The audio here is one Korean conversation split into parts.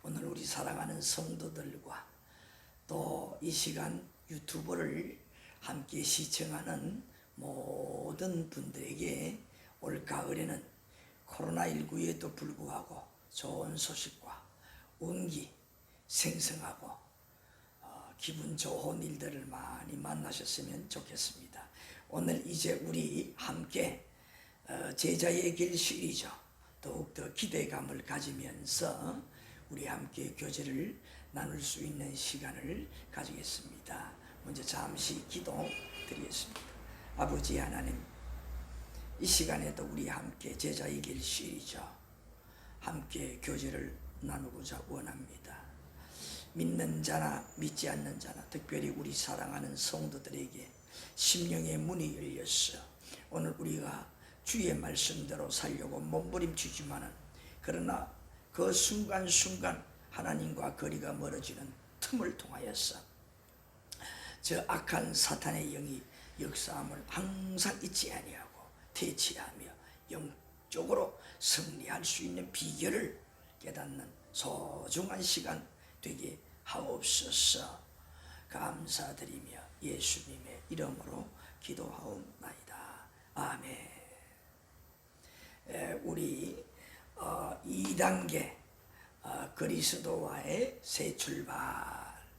오늘 우리 사랑하는 성도들과 또 이 시간 유튜브를 함께 시청하는 모든 분들에게 올 가을에는 코로나19에도 불구하고 좋은 소식과 운기 생성하고 기분 좋은 일들을 많이 만나셨으면 좋겠습니다. 오늘 이제 우리 함께 제자의 길 시리즈 더욱더 기대감을 가지면서 우리 함께 교제를 나눌 수 있는 시간을 가지겠습니다. 먼저 잠시 기도 드리겠습니다. 아버지 하나님, 이 시간에도 우리 함께 제자의 길 시리즈 함께 교제를 나누고자 원합니다. 믿는 자나 믿지 않는 자나 특별히 우리 사랑하는 성도들에게 심령의 문이 열렸어. 오늘 우리가 주의 말씀대로 살려고 몸부림치지만은 그러나 그 순간순간 하나님과 거리가 멀어지는 틈을 통하여서 저 악한 사탄의 영이 역사함을 항상 잊지 아니하고 대치하며 영적으로 승리할 수 있는 비결을 깨닫는 소중한 시간 되게 하옵소서. 감사드리며 예수님의 이름으로 기도하옵나이다. 아멘. 우리 2단계 그리스도와의 새 출발,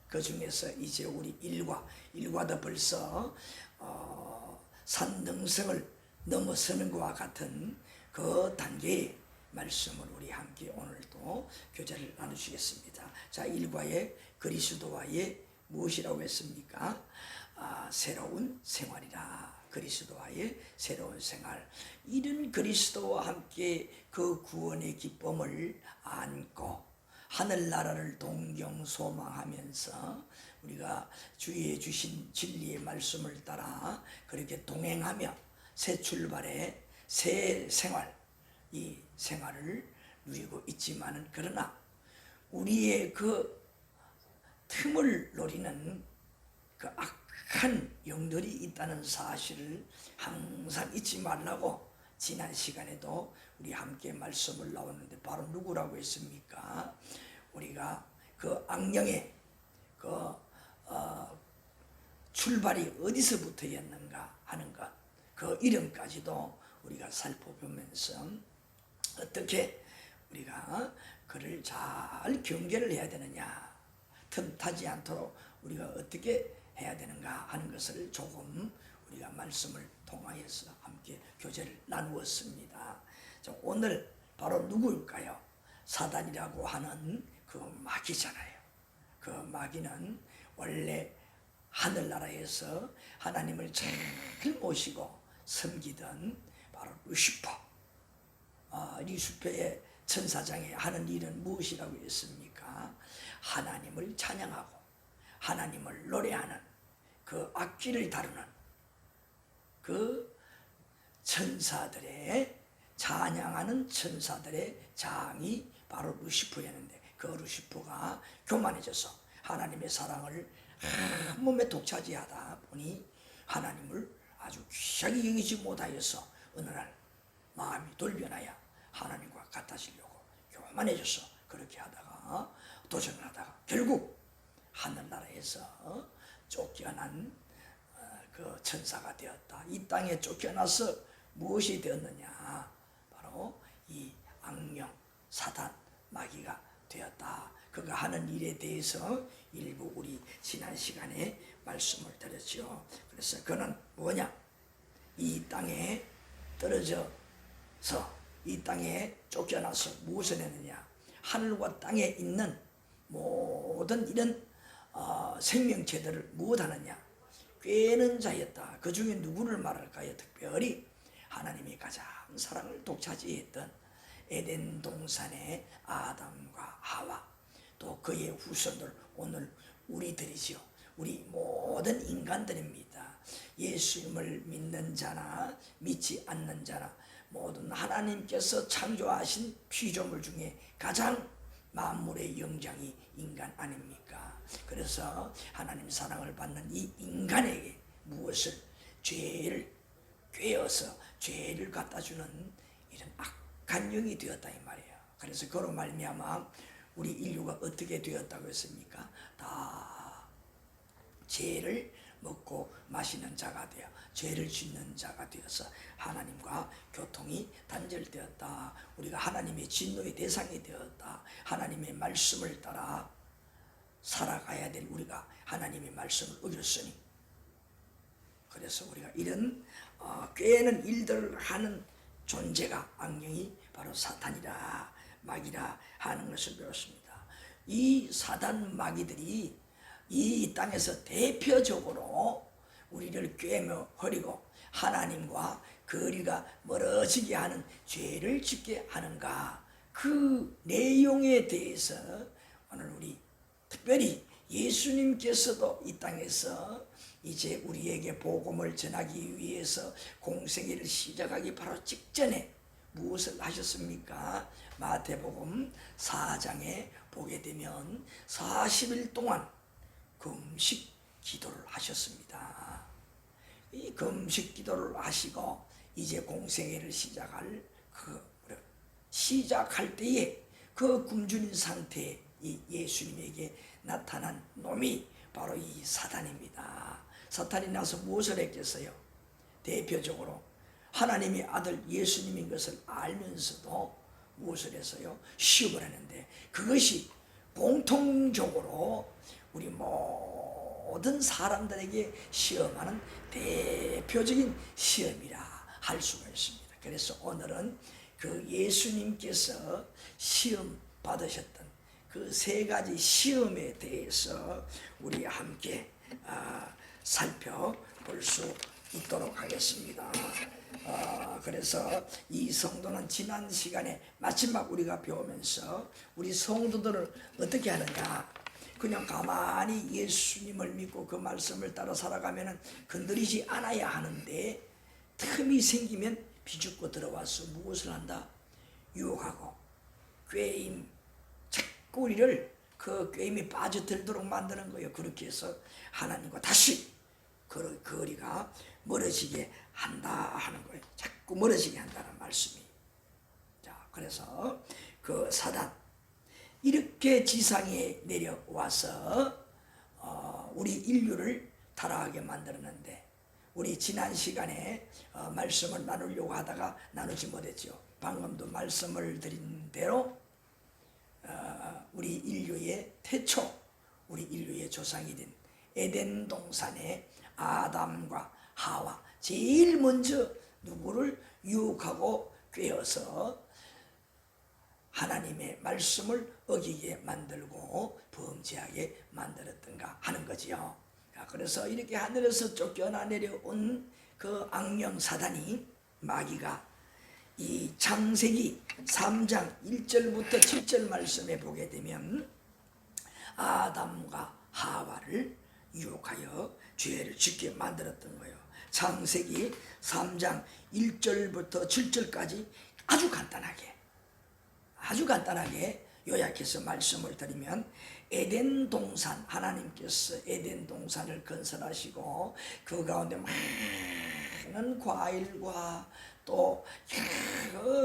그 중에서 이제 우리 1과도 벌써 산등성을 넘어서는 것과 같은 그 단계의 말씀을 우리 함께 오늘도 교제를 나누시겠습니다. 자, 1과의 그리스도와의 무엇이라고 했습니까? 새로운 생활이라. 그리스도와의 새로운 생활. 이런 그리스도와 함께 그 구원의 기쁨을 안고 하늘나라를 동경 소망하면서 우리가 주의 주신 진리의 말씀을 따라 그렇게 동행하며 새 출발의 새 생활, 이 생활을 누리고 있지만은 그러나 우리의 그 틈을 노리는 그 악한 영들이 있다는 사실을 항상 잊지 말라고 지난 시간에도 우리 함께 말씀을 나왔는데 바로 누구라고 했습니까? 우리가 그 악령의 그 출발이 어디서부터였는가 하는 것, 그 이름까지도 우리가 살펴보면서 어떻게 우리가 그를 잘 경계를 해야 되느냐, 틈타지 않도록 우리가 어떻게 해야 되는가 하는 것을 조금 우리가 말씀을 통하여서 함께 교제를 나누었습니다. 오늘 바로 누구일까요? 사단이라고 하는 그 마귀잖아요. 그 마귀는 원래 하늘나라에서 하나님을 잘 모시고 섬기던 바로 루시퍼. 루시퍼의 천사장이 하는 일은 무엇이라고 했습니까? 하나님을 찬양하고 하나님을 노래하는 그 악기를 다루는 그 천사들의 찬양하는 천사들의 장이 바로 루시퍼였는데 그 루시퍼가 교만해져서 하나님의 사랑을 한 몸에 독차지하다 보니 하나님을 아주 귀하게 여기지 못하여서 어느 날 마음이 돌변하여 하나님과 같아지려고 교만해져서 그렇게 하다가 도전을 하다가 결국 하늘나라에서 쫓겨난 그 천사가 되었다. 이 땅에 쫓겨나서 무엇이 되었느냐? 바로 이 악령, 사단, 마귀가 되었다. 그가 하는 일에 대해서 일부 우리 지난 시간에 말씀을 드렸죠. 그래서 그는 뭐냐? 이 땅에 떨어져서 이 땅에 쫓겨나서 무엇을 했느냐? 하늘과 땅에 있는 모든 이런 생명체들을 무엇하느냐? 꾀는 자였다. 그 중에 누구를 말할까요? 특별히 하나님이 가장 사랑을 독차지했던 에덴 동산의 아담과 하와, 또 그의 후손들, 오늘 우리들이죠. 우리 모든 인간들입니다. 예수님을 믿는 자나 믿지 않는 자나 모든 하나님께서 창조하신 피조물 중에 가장 만물의 영장이 인간 아닙니까? 그래서 하나님 사랑을 받는 이 인간에게 무엇을? 죄를 꿰어서 죄를 갖다주는 이런 악한 영이 되었다 이 말이에요. 그래서 그로 말미암아 우리 인류가 어떻게 되었다고 했습니까? 다 죄를 먹고 마시는 자가 되어 죄를 짓는 자가 되어서 하나님과 교통이 단절되었다. 우리가 하나님의 진노의 대상이 되었다. 하나님의 말씀을 따라 살아가야 될 우리가 하나님의 말씀을 어겼으니, 그래서 우리가 이런 꾀는 일들을 하는 존재가, 악령이 바로 사탄이라 마귀라 하는 것을 배웠습니다. 이 사단 마귀들이 이 땅에서 대표적으로 우리를 꿰며 허리고 하나님과 거리가 멀어지게 하는 죄를 짓게 하는가, 그 내용에 대해서 오늘 우리 특별히 예수님께서도 이 땅에서 이제 우리에게 복음을 전하기 위해서 공생애를 시작하기 바로 직전에 무엇을 하셨습니까? 마태복음 4장에 보게 되면 40일 동안 금식 기도를 하셨습니다. 이 금식 기도를 하시고 이제 공생애를 시작할 때에 그 굶주린 상태에 이 예수님에게 나타난 놈이 바로 이 사단입니다. 사탄이 나서 무엇을 했겠어요? 대표적으로 하나님의 아들 예수님인 것을 알면서도 무엇을 했어요? 시험을 했는데, 그것이 공통적으로 우리 모든 사람들에게 시험하는 대표적인 시험이라 할 수가 있습니다. 그래서 오늘은 그 예수님께서 시험 받으셨던 그 세 가지 시험에 대해서 우리 함께 살펴볼 수 있도록 하겠습니다. 그래서 이 성도는 지난 시간에 마지막 우리가 배우면서 우리 성도들을 어떻게 하느냐, 그냥 가만히 예수님을 믿고 그 말씀을 따라 살아가면 건드리지 않아야 하는데, 틈이 생기면 비집고 들어와서 무엇을 한다? 유혹하고 꾀임, 자꾸 우리를 그 꾀임에 빠져들도록 만드는 거예요. 그렇게 해서 하나님과 다시 그 거리가 멀어지게 한다 하는 거예요. 자꾸 멀어지게 한다는 말씀이. 자, 그래서 그 사단 이렇게 지상에 내려와서 우리 인류를 타락하게 만들었는데, 우리 지난 시간에 말씀을 나누려고 하다가 나누지 못했죠. 방금도 말씀을 드린 대로 우리 인류의 태초, 우리 인류의 조상이 된 에덴 동산에 아담과 하와 제일 먼저 누구를 유혹하고 꿰어서 하나님의 말씀을 어기게 만들고 범죄하게 만들었던가 하는 거지요. 그래서 이렇게 하늘에서 쫓겨나 내려온 그 악령 사단이, 마귀가 이 창세기 3장 1절부터 7절 말씀에 보게 되면 아담과 하와를 유혹하여 죄를 짓게 만들었던 거예요. 창세기 3장 1절부터 7절까지 아주 간단하게 요약해서 말씀을 드리면, 에덴 동산, 하나님께서 에덴 동산을 건설하시고 그 가운데 많은 과일과 또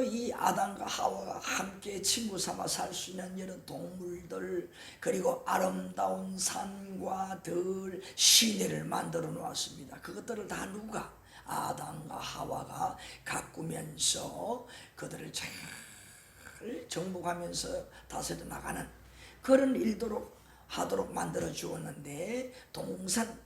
이 아담과 하와가 함께 친구 삼아 살 수 있는 여러 동물들, 그리고 아름다운 산과 들, 시내를 만들어 놓았습니다. 그것들을 다 누가? 아담과 하와가 가꾸면서 그들을 잘 정복하면서 다스려 나가는 그런 일도록 하도록 만들어 주었는데, 동산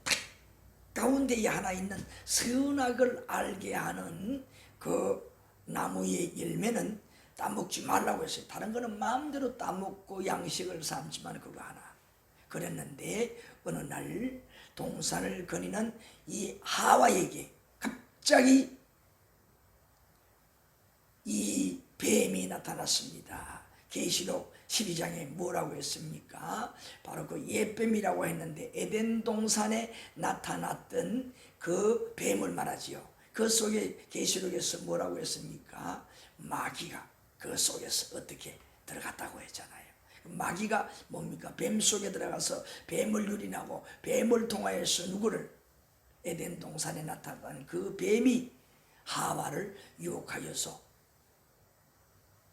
가운데에 하나 있는 선악을 알게 하는 그 나무의 열매는 따먹지 말라고 했어요. 다른 거는 마음대로 따먹고 양식을 삼지만 그거 하나. 그랬는데 어느 날 동산을 거니는 이 하와에게 갑자기 이 뱀이 나타났습니다. 계시록 12장에 뭐라고 했습니까? 바로 그 옛뱀이라고 했는데, 에덴 동산에 나타났던 그 뱀을 말하지요. 그 속에 계시록에서 뭐라고 했습니까? 마귀가 그 속에서 어떻게 들어갔다고 했잖아요. 마귀가 뭡니까? 뱀 속에 들어가서 뱀을 유린하고 뱀을 통하여서 누구를? 에덴 동산에 나타난 그 뱀이 하와를 유혹하여서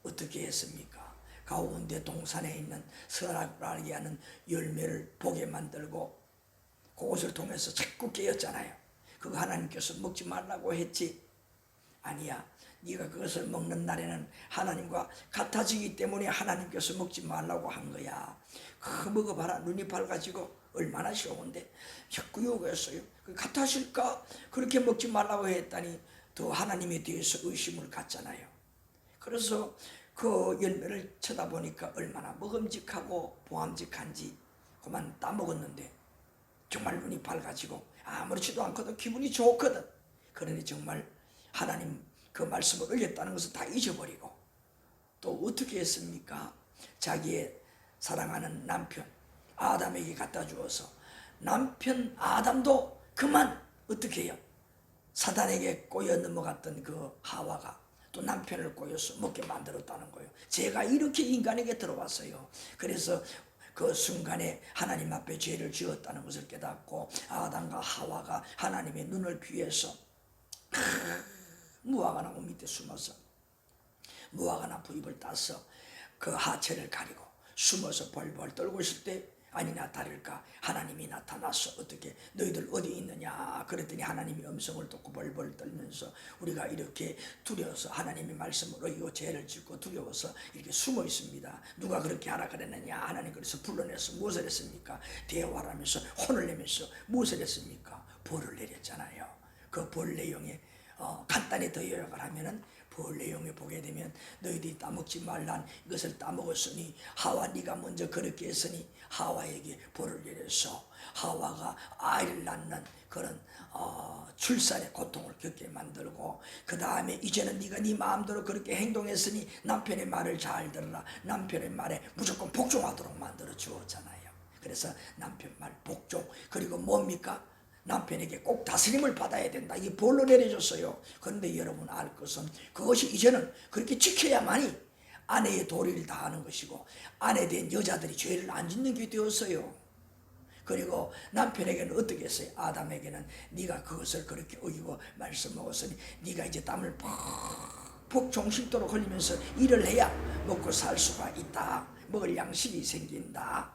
어떻게 했습니까? 가운데 동산에 있는 선악을 알게 하는 열매를 보게 만들고 그것을 통해서 자꾸 깨었잖아요. 그거 하나님께서 먹지 말라고 했지. 아니야. 네가 그것을 먹는 날에는 하나님과 같아지기 때문에 하나님께서 먹지 말라고 한 거야. 그거 먹어봐라. 눈이 밝아지고 얼마나 좋은데. 자꾸 요구했어요. 같아질까? 그렇게 먹지 말라고 했더니 더 하나님에 대해서 의심을 갖잖아요. 그래서 그 열매를 쳐다보니까 얼마나 먹음직하고 보암직한지 그만 따먹었는데 정말 눈이 밝아지고 아무렇지도 않거든. 기분이 좋거든. 그러니 정말 하나님 그 말씀을 어겼다는 것을 다 잊어버리고 또 어떻게 했습니까? 자기의 사랑하는 남편 아담에게 갖다 주어서 남편 아담도 그만 어떻게 해요? 사단에게 꼬여 넘어갔던 그 하와가 또 남편을 꼬여서 먹게 만들었다는 거예요. 제가 이렇게 인간에게 들어왔어요. 그래서 그 순간에 하나님 앞에 죄를 지었다는 것을 깨닫고 아담과 하와가 하나님의 눈을 피해서 무화과 나무 밑에 숨어서 무화과 나무 잎을 따서 그 하체를 가리고 숨어서 벌벌 떨고 있을 때 아니나 다를까 하나님이 나타나서 어떻게 너희들 어디 있느냐 그랬더니 하나님이 음성을 듣고 벌벌 떨면서 우리가 이렇게 두려워서 하나님의 말씀을 어기고 죄를 짓고 두려워서 이렇게 숨어 있습니다. 누가 그렇게 하라 그랬느냐. 하나님 그래서 불러내서 무엇을 했습니까? 대화를 하면서 혼을 내면서 무엇을 했습니까? 벌을 내렸잖아요. 그 벌 내용에 간단히 더 요약을 하면은 벌 내용에 보게 되면 너희들이 따먹지 말란 이것을 따먹었으니 하와 네가 먼저 그렇게 했으니 하와에게 벌을 내려서 하와가 아이를 낳는 그런 출산의 고통을 겪게 만들고 그 다음에 이제는 네가 네 마음대로 그렇게 행동했으니 남편의 말을 잘 들어라. 남편의 말에 무조건 복종하도록 만들어 주었잖아요. 그래서 남편 말 복종 그리고 뭡니까? 남편에게 꼭 다스림을 받아야 된다. 이 벌로 내려줬어요. 그런데 여러분 알 것은 그것이 이제는 그렇게 지켜야만이 아내의 도리를 다하는 것이고 아내 된 여자들이 죄를 안 짓는 게 되었어요. 그리고 남편에게는 어떻게 했어요? 아담에게는 네가 그것을 그렇게 어기고 말씀 먹었으니 네가 이제 땀을 푹 종식도록 흘리면서 일을 해야 먹고 살 수가 있다. 먹을 양식이 생긴다.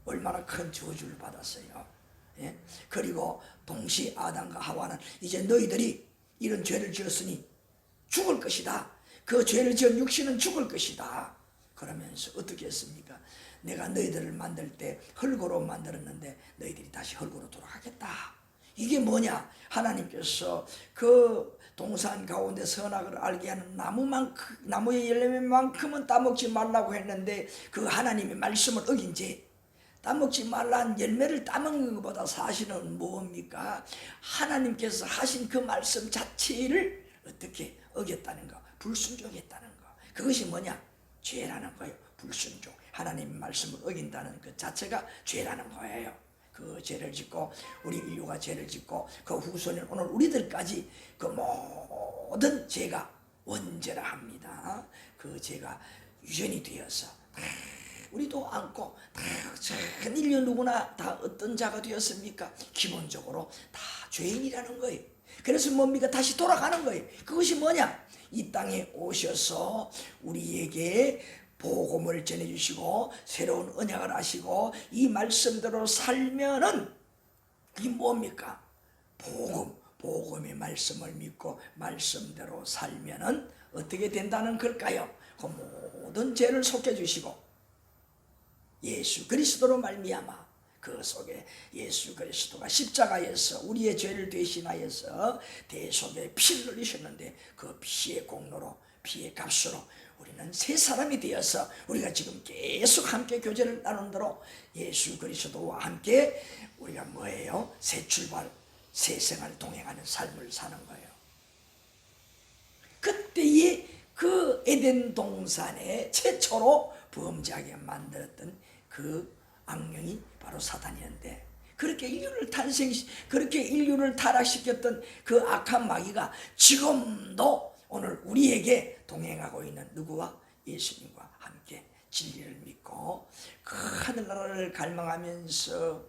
얼마나 큰 저주를 받았어요. 예? 그리고 동시에 아담과 하와는 이제 너희들이 이런 죄를 지었으니 죽을 것이다. 그 죄를 지은 육신은 죽을 것이다. 그러면서 어떻게 했습니까? 내가 너희들을 만들 때 흙으로 만들었는데 너희들이 다시 흙으로 돌아가겠다. 이게 뭐냐? 하나님께서 그 동산 가운데 선악을 알게 하는 나무의 열매만큼은 따먹지 말라고 했는데 그 하나님의 말씀을 어긴 죄 따먹지 말란 열매를 따먹는 것보다 사실은 뭡니까? 하나님께서 하신 그 말씀 자체를 어떻게 어겼다는 거, 불순종했다는 거. 그것이 뭐냐? 죄라는 거예요. 불순종. 하나님의 말씀을 어긴다는 그 자체가 죄라는 거예요. 그 죄를 짓고 우리 인류가 죄를 짓고 그 후손인 오늘 우리들까지 그 모든 죄가 원죄라 합니다. 그 죄가 유전이 되어서 우리도 안고 전 인류 누구나 다 어떤 자가 되었습니까? 기본적으로 다 죄인이라는 거예요. 그래서 뭡니까? 다시 돌아가는 거예요. 그것이 뭐냐? 이 땅에 오셔서 우리에게 복음을 전해주시고 새로운 언약을 하시고 이 말씀대로 살면은 이게 뭡니까? 복음의 말씀을 믿고 말씀대로 살면은 어떻게 된다는 걸까요? 그 모든 죄를 속해주시고 예수 그리스도로 말미암아 그 속에 예수 그리스도가 십자가에서 우리의 죄를 대신하여서 대속에 피를 흘리셨는데 그 피의 공로로 피의 값으로 우리는 새 사람이 되어서 우리가 지금 계속 함께 교제를 나눈 대로 예수 그리스도와 함께 우리가 뭐예요? 새 출발, 새 생활 동행하는 삶을 사는 거예요. 그때의 그 에덴 동산에 최초로 범죄하게 만들었던 그 악령이 바로 사단이었는데 그렇게 인류를 타락시켰던 그 악한 마귀가 지금도 오늘 우리에게 동행하고 있는 누구와? 예수님과 함께 진리를 믿고 그 하늘나라를 갈망하면서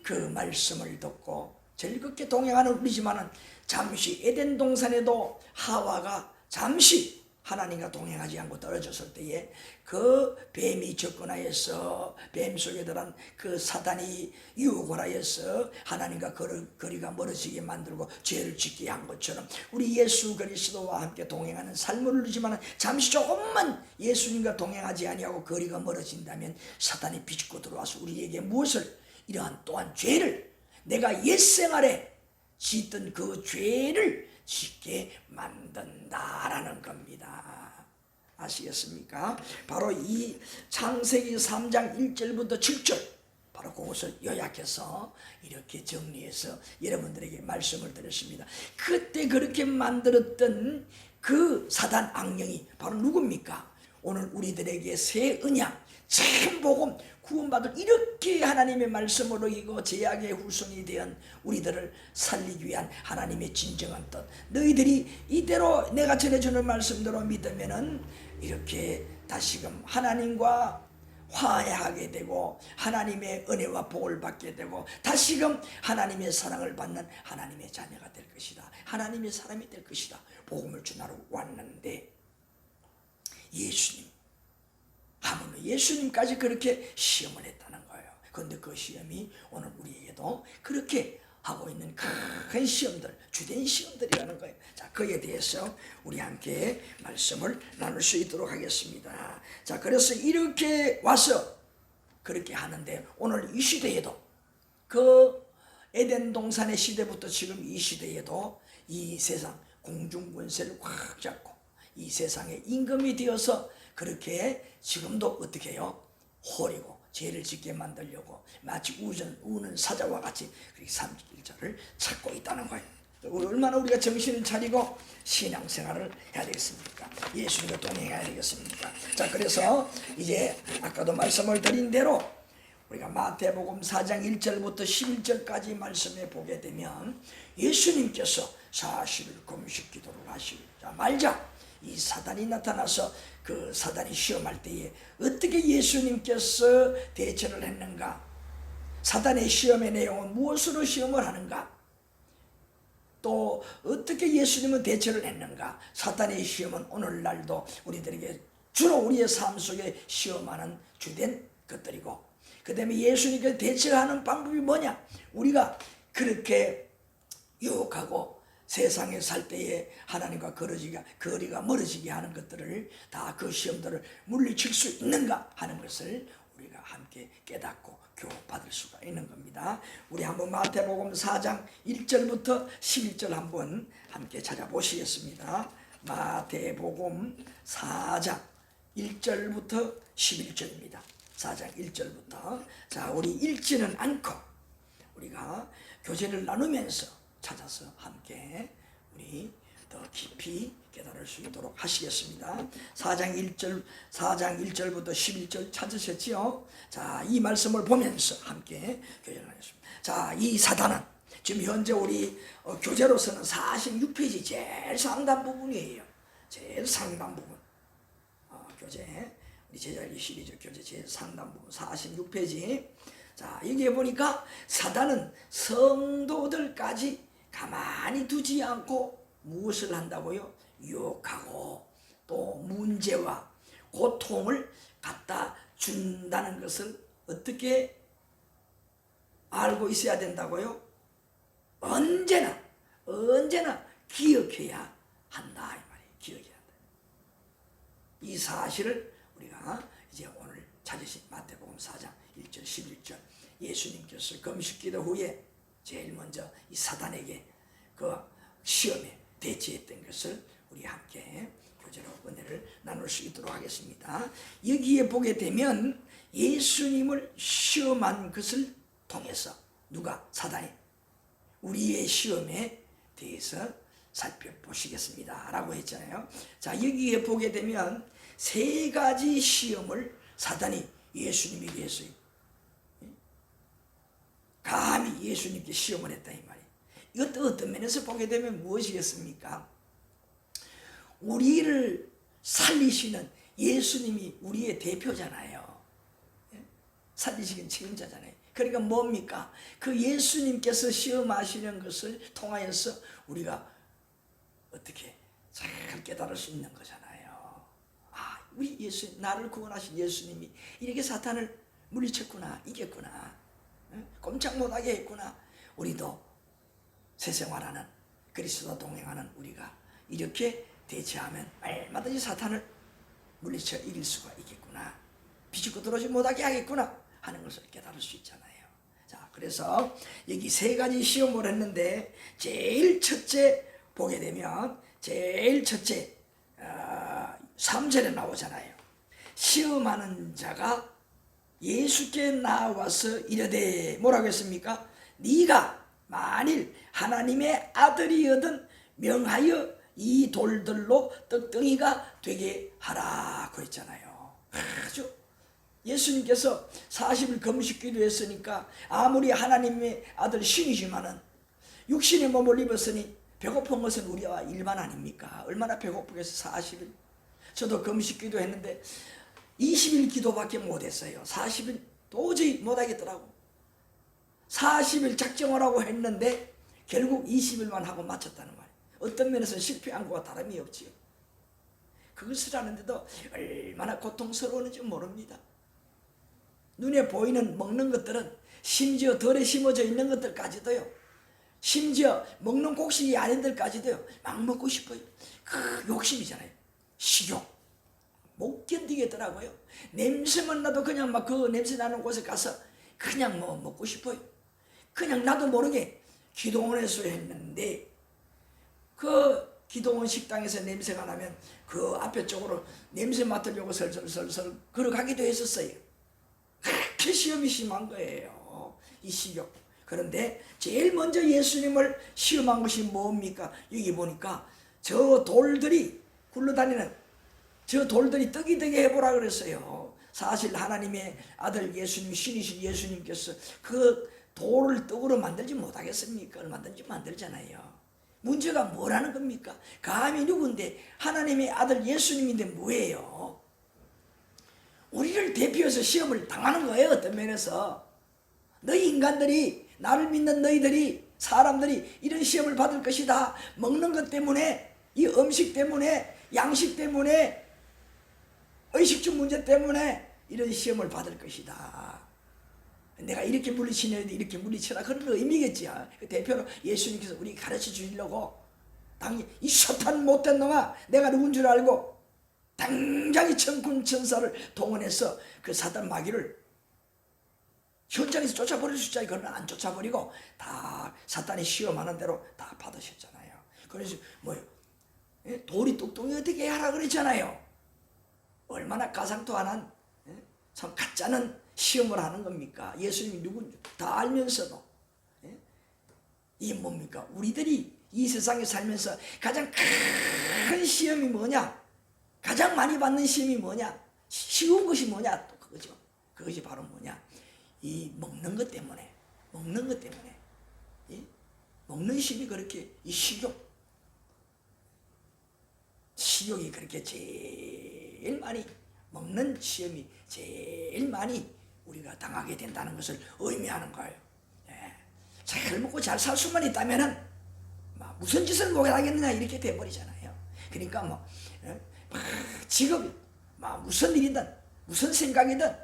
그 말씀을 듣고 즐겁게 동행하는 우리지만은 잠시 에덴 동산에도 하와가 잠시 하나님과 동행하지 않고 떨어졌을 때에 그 뱀이 접근하여서 뱀 속에 들어간 그 사단이 유혹을 하여서 하나님과 거리가 멀어지게 만들고 죄를 짓게 한 것처럼 우리 예수 그리스도와 함께 동행하는 삶을 누리지만 잠시 조금만 예수님과 동행하지 아니하고 거리가 멀어진다면 사단이 비집고 들어와서 우리에게 무엇을 이러한 또한 죄를 내가 옛생활에 짓던 그 죄를 짓게 만든다라는 겁니다. 아시겠습니까? 바로 이 창세기 3장 1절부터 7절 바로 그것을 요약해서 이렇게 정리해서 여러분들에게 말씀을 드렸습니다. 그때 그렇게 만들었던 그 사단 악령이 바로 누굽니까? 오늘 우리들에게 새 언약 참 복음 구원받을 이렇게 하나님의 말씀으로 이거 제약의 후손이 된 우리들을 살리기 위한 하나님의 진정한 뜻, 너희들이 이대로 내가 전해주는 말씀대로 믿으면은 이렇게 다시금 하나님과 화해하게 되고 하나님의 은혜와 복을 받게 되고 다시금 하나님의 사랑을 받는 하나님의 자녀가 될 것이다. 하나님의 사람이 될 것이다. 복음을 전하러 왔는데 예수님 하물며 예수님까지 그렇게 시험을 했다는 거예요. 그런데 그 시험이 오늘 우리에게도 그렇게 하고 있는 큰 시험들, 주된 시험들이라는 거예요. 자, 그에 대해서 우리 함께 말씀을 나눌 수 있도록 하겠습니다. 자, 그래서 이렇게 와서 그렇게 하는데 오늘 이 시대에도 그 에덴 동산의 시대부터 지금 이 시대에도 이 세상 공중권세를 꽉 잡고 이 세상의 임금이 되어서 그렇게 지금도 어떻게 해요? 홀이고 죄를 짓게 만들려고 마치 우는 사자와 같이 그렇게 삼킬자를 찾고 있다는 거예요. 얼마나 우리가 정신을 차리고 신앙생활을 해야 되겠습니까? 예수님과 동행해야 되겠습니까? 자, 그래서 이제 아까도 말씀을 드린 대로 우리가 마태복음 4장 1절부터 11절까지 말씀해 보게 되면 예수님께서 40일 금식 기도를 하시자 말자 이 사단이 나타나서 그 사단이 시험할 때에 어떻게 예수님께서 대처를 했는가? 사단의 시험의 내용은 무엇으로 시험을 하는가? 또 어떻게 예수님은 대처를 했는가? 사단의 시험은 오늘날도 우리들에게 주로 우리의 삶 속에 시험하는 주된 것들이고 그 다음에 예수님께서 대처하는 방법이 뭐냐? 우리가 그렇게 유혹하고 세상에 살 때에 하나님과 거리가 멀어지게 하는 것들을 다 그 시험들을 물리칠 수 있는가 하는 것을 우리가 함께 깨닫고 교훈받을 수가 있는 겁니다. 우리 한번 마태복음 4장 1절부터 11절 한번 함께 찾아보시겠습니다. 마태복음 4장 1절부터 11절입니다. 4장 1절부터 자, 우리 읽지는 않고 우리가 교제를 나누면서 찾아서 함께 우리 더 깊이 깨달을 수 있도록 하시겠습니다. 4장 1절부터 11절 찾으셨지요? 자, 이 말씀을 보면서 함께 교제를 하겠습니다. 자, 이 사단은 지금 현재 우리 교재로서는 46페이지 제일 상단 부분이에요. 제일 상단 부분. 교재 우리 제자리 시리즈 교재 제일 상단 부분 46페이지. 자, 여기에 보니까 사단은 성도들까지 가만히 두지 않고 무엇을 한다고요? 유혹하고 또 문제와 고통을 갖다 준다는 것을 어떻게 알고 있어야 된다고요? 언제나 기억해야 한다 이 말이에요. 기억해야 한다. 이 사실을 우리가 이제 오늘 찾으신 마태복음 4장 1절 11절 예수님께서 금식기도 후에 제일 먼저 이 사단에게 그 시험에 대처했던 것을 우리 함께 교제로 은혜를 나눌 수 있도록 하겠습니다. 여기에 보게 되면 예수님을 시험한 것을 통해서 누가? 사단이 우리의 시험에 대해서 살펴보시겠습니다 라고 했잖아요. 자, 여기에 보게 되면 세 가지 시험을 사단이 예수님에게 했어요. 감히 예수님께 시험을 했다 이 말이에요. 이것도 어떤 면에서 보게 되면 무엇이겠습니까? 우리를 살리시는 예수님이 우리의 대표잖아요. 살리시는 책임자잖아요. 그러니까 뭡니까? 그 예수님께서 시험하시는 것을 통하여서 우리가 어떻게 잘 깨달을 수 있는 거잖아요. 우리 예수, 나를 구원하신 예수님이 이렇게 사탄을 물리쳤구나, 이겼구나, 꼼짝 못하게 했구나. 우리도 세생활하는 그리스도와 동행하는 우리가 이렇게 대처하면 얼마든지 사탄을 물리쳐 이길 수가 있겠구나, 비집고 들어오지 못하게 하겠구나 하는 것을 깨달을 수 있잖아요. 자, 그래서 여기 세 가지 시험을 했는데 제일 첫째 보게 되면 제일 첫째 3절에 나오잖아요. 시험하는 자가 예수께 나와서 이르되 뭐라고 했습니까? 네가 만일 하나님의 아들이거든 명하여 이 돌들로 떡덩이가 되게 하라 그랬잖아요. 아주 예수님께서 40일 금식 기도했으니까 아무리 하나님의 아들 신이지만은 육신의 몸을 입었으니 배고픈 것은 우리와 일반 아닙니까? 얼마나 배고프겠어 40일. 저도 금식 기도했는데 20일 기도밖에 못했어요. 40일 도저히 못하겠더라고. 40일 작정을 하고 했는데 결국 20일만 하고 마쳤다는 말이에요. 어떤 면에서 실패한 것과 다름이 없지요. 그것을 하는데도 얼마나 고통스러운지 모릅니다. 눈에 보이는 먹는 것들은 심지어 덜에 심어져 있는 것들까지도요, 심지어 먹는 곡식이 아닌 들까지도요 막 먹고 싶어요. 그 욕심이잖아요. 식욕 못 견디겠더라고요. 냄새만 나도 그냥 막 그 냄새 나는 곳에 가서 그냥 뭐 먹고 싶어요. 그냥 나도 모르게 기도원에서 했는데 그 기도원 식당에서 냄새가 나면 그 앞에 쪽으로 냄새 맡으려고 설설설설 걸어가기도 했었어요. 그렇게 시험이 심한 거예요, 이 식욕. 그런데 제일 먼저 예수님을 시험한 것이 뭡니까? 여기 보니까 저 돌들이 굴러다니는 저 돌들이 떡이 되게 해보라 그랬어요. 사실 하나님의 아들 예수님, 신이신 예수님께서 그 돌을 떡으로 만들지 못하겠습니까? 얼마든지 만들잖아요. 문제가 뭐라는 겁니까? 감히 누군데 하나님의 아들 예수님인데 뭐예요? 우리를 대표해서 시험을 당하는 거예요. 어떤 면에서 너희 인간들이, 나를 믿는 너희들이, 사람들이 이런 시험을 받을 것이다. 먹는 것 때문에, 이 음식 때문에, 양식 때문에, 의식주 문제 때문에 이런 시험을 받을 것이다. 내가 이렇게 물리치는 애들 이렇게 물리쳐라, 그런 의미겠지요. 그 대표로 예수님께서 우리 가르쳐 주시려고 당연히 이 숱한 못된 놈아, 내가 누군 줄 알고 당장 이 천군 천사를 동원해서 그 사단 마귀를 현장에서 쫓아버릴 수 있잖아요. 그러나 안 쫓아버리고 다 사단이 시험하는 대로 다 받으셨잖아요. 그래서 뭐요? 돌이 똑똑히 어떻게 하라 그랬잖아요. 얼마나 가상토하는 참 가짜는 시험을 하는 겁니까? 예수님이 누군지 다 알면서도. 이게 뭡니까? 우리들이 이 세상에 살면서 가장 큰 시험이 뭐냐? 가장 많이 받는 시험이 뭐냐? 쉬운 것이 뭐냐? 또 그거죠. 그것이 바로 뭐냐? 이 먹는 것 때문에, 먹는 것 때문에, 먹는 시험이 그렇게, 이 식욕이 그렇게 제일 많이, 먹는 시험이 제일 많이 우리가 당하게 된다는 것을 의미하는 거예요. 잘 먹고 잘 살 수만 있다면은 무슨 짓을 못 하겠느냐 이렇게 돼버리잖아요. 그러니까 뭐 직업이 무슨 일이든 무슨 생각이든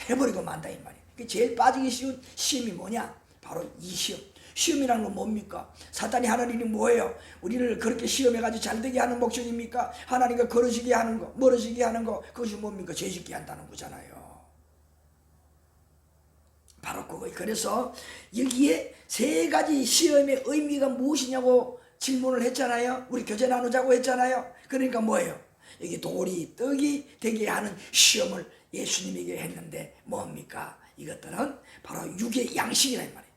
해버리고 만다 이 말이에요. 제일 빠지기 쉬운 시험이 뭐냐? 바로 이 시험. 시험이라는 건 뭡니까? 사탄이 하는 일이 뭐예요? 우리를 그렇게 시험해가지고 잘되게 하는 목적입니까? 하나님과 거르시게 하는 거, 멀어지게 하는 거, 그것이 뭡니까? 죄짓게 한다는 거잖아요. 바로 그거예요. 그래서 여기에 세 가지 시험의 의미가 무엇이냐고 질문을 했잖아요. 우리 교제 나누자고 했잖아요. 그러니까 뭐예요? 여기 돌이 떡이 되게 하는 시험을 예수님에게 했는데 뭡니까? 이것들은 바로 육의 양식이란 말이에요.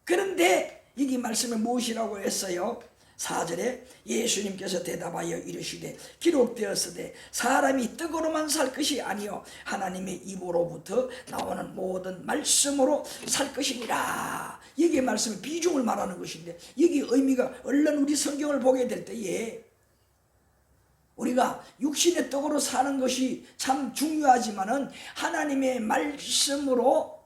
그런데 여기 말씀에 무엇이라고 했어요? 4절에 예수님께서 대답하여 이르시되 기록되었으되 사람이 떡으로만 살 것이 아니요 하나님의 입으로부터 나오는 모든 말씀으로 살 것이니라. 여기에 말씀은 비중을 말하는 것인데 여기 의미가 얼른 우리 성경을 보게 될 때에 우리가 육신의 떡으로 사는 것이 참 중요하지만은 하나님의 말씀으로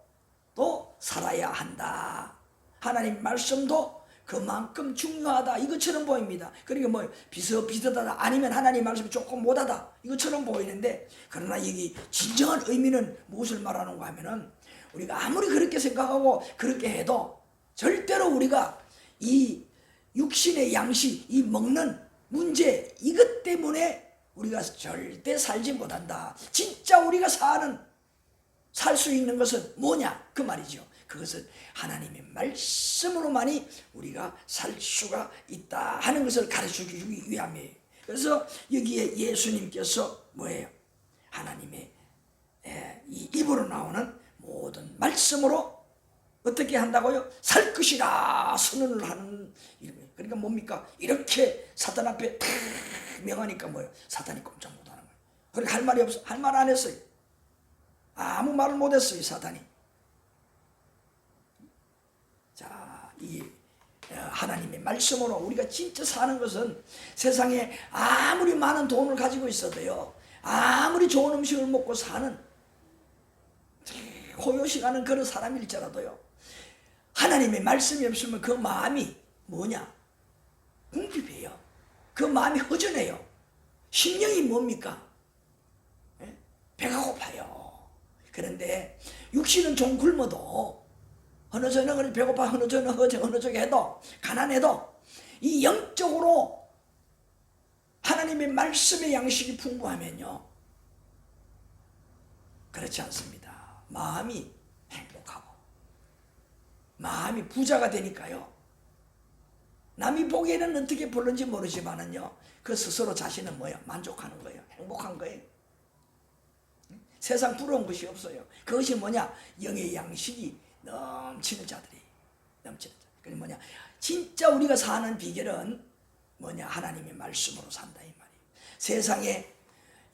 또 살아야 한다. 하나님 말씀도 그만큼 중요하다 이것처럼 보입니다. 그러니까 뭐 비슷비슷하다 아니면 하나님 말씀이 조금 못하다 이것처럼 보이는데, 그러나 여기 진정한 의미는 무엇을 말하는가 하면은, 우리가 아무리 그렇게 생각하고 그렇게 해도 절대로 우리가 이 육신의 양식, 이 먹는 문제, 이것 때문에 우리가 절대 살지 못한다. 진짜 우리가 살 수 있는 것은 뭐냐 그 말이죠. 그것은 하나님의 말씀으로만이 우리가 살 수가 있다 하는 것을 가르쳐주기 위함이에요. 그래서 여기에 예수님께서 뭐예요? 하나님의 이 입으로 나오는 모든 말씀으로 어떻게 한다고요? 살 것이라 선언을 하는. 그러니까 뭡니까? 이렇게 사탄 앞에 탁 명하니까 뭐예요? 사탄이 꼼짝 못하는 거예요. 그러니까 할 말이 없어. 할 말 안 했어요. 아무 말을 못했어요, 사탄이. 자, 이 하나님의 말씀으로 우리가 진짜 사는 것은, 세상에 아무리 많은 돈을 가지고 있어도요, 아무리 좋은 음식을 먹고 사는 호요시가는 그런 사람일지라도요, 하나님의 말씀이 없으면 그 마음이 뭐냐? 궁핍해요. 그 마음이 허전해요. 심령이 뭡니까? 배가 고파요. 그런데 육신은 좀 굶어도, 어느 저녁은 배고파, 어느 저녁 해도, 가난해도 이 영적으로 하나님의 말씀의 양식이 풍부하면요, 그렇지 않습니다. 마음이 행복하고 마음이 부자가 되니까요, 남이 보기에는 어떻게 보는지 모르지만은요, 그 스스로 자신은 뭐예요? 만족하는 거예요. 행복한 거예요. 세상 부러운 것이 없어요. 그것이 뭐냐? 영의 양식이 넘치는 자들이, 넘치는 자들. 그게 뭐냐? 진짜 우리가 사는 비결은 뭐냐? 하나님의 말씀으로 산다 이 말이에요. 세상에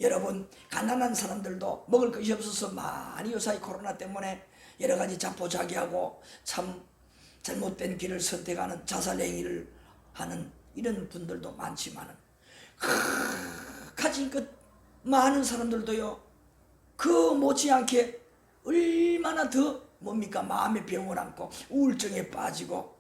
여러분 가난한 사람들도 먹을 것이 없어서 많이 요사이 코로나 때문에 여러 가지 자포자기하고 참 잘못된 길을 선택하는 자살 행위를 하는 이런 분들도 많지만은, 가진 것 많은 사람들도요, 그 못지않게 얼마나 더 뭡니까? 마음의 병을 안고 우울증에 빠지고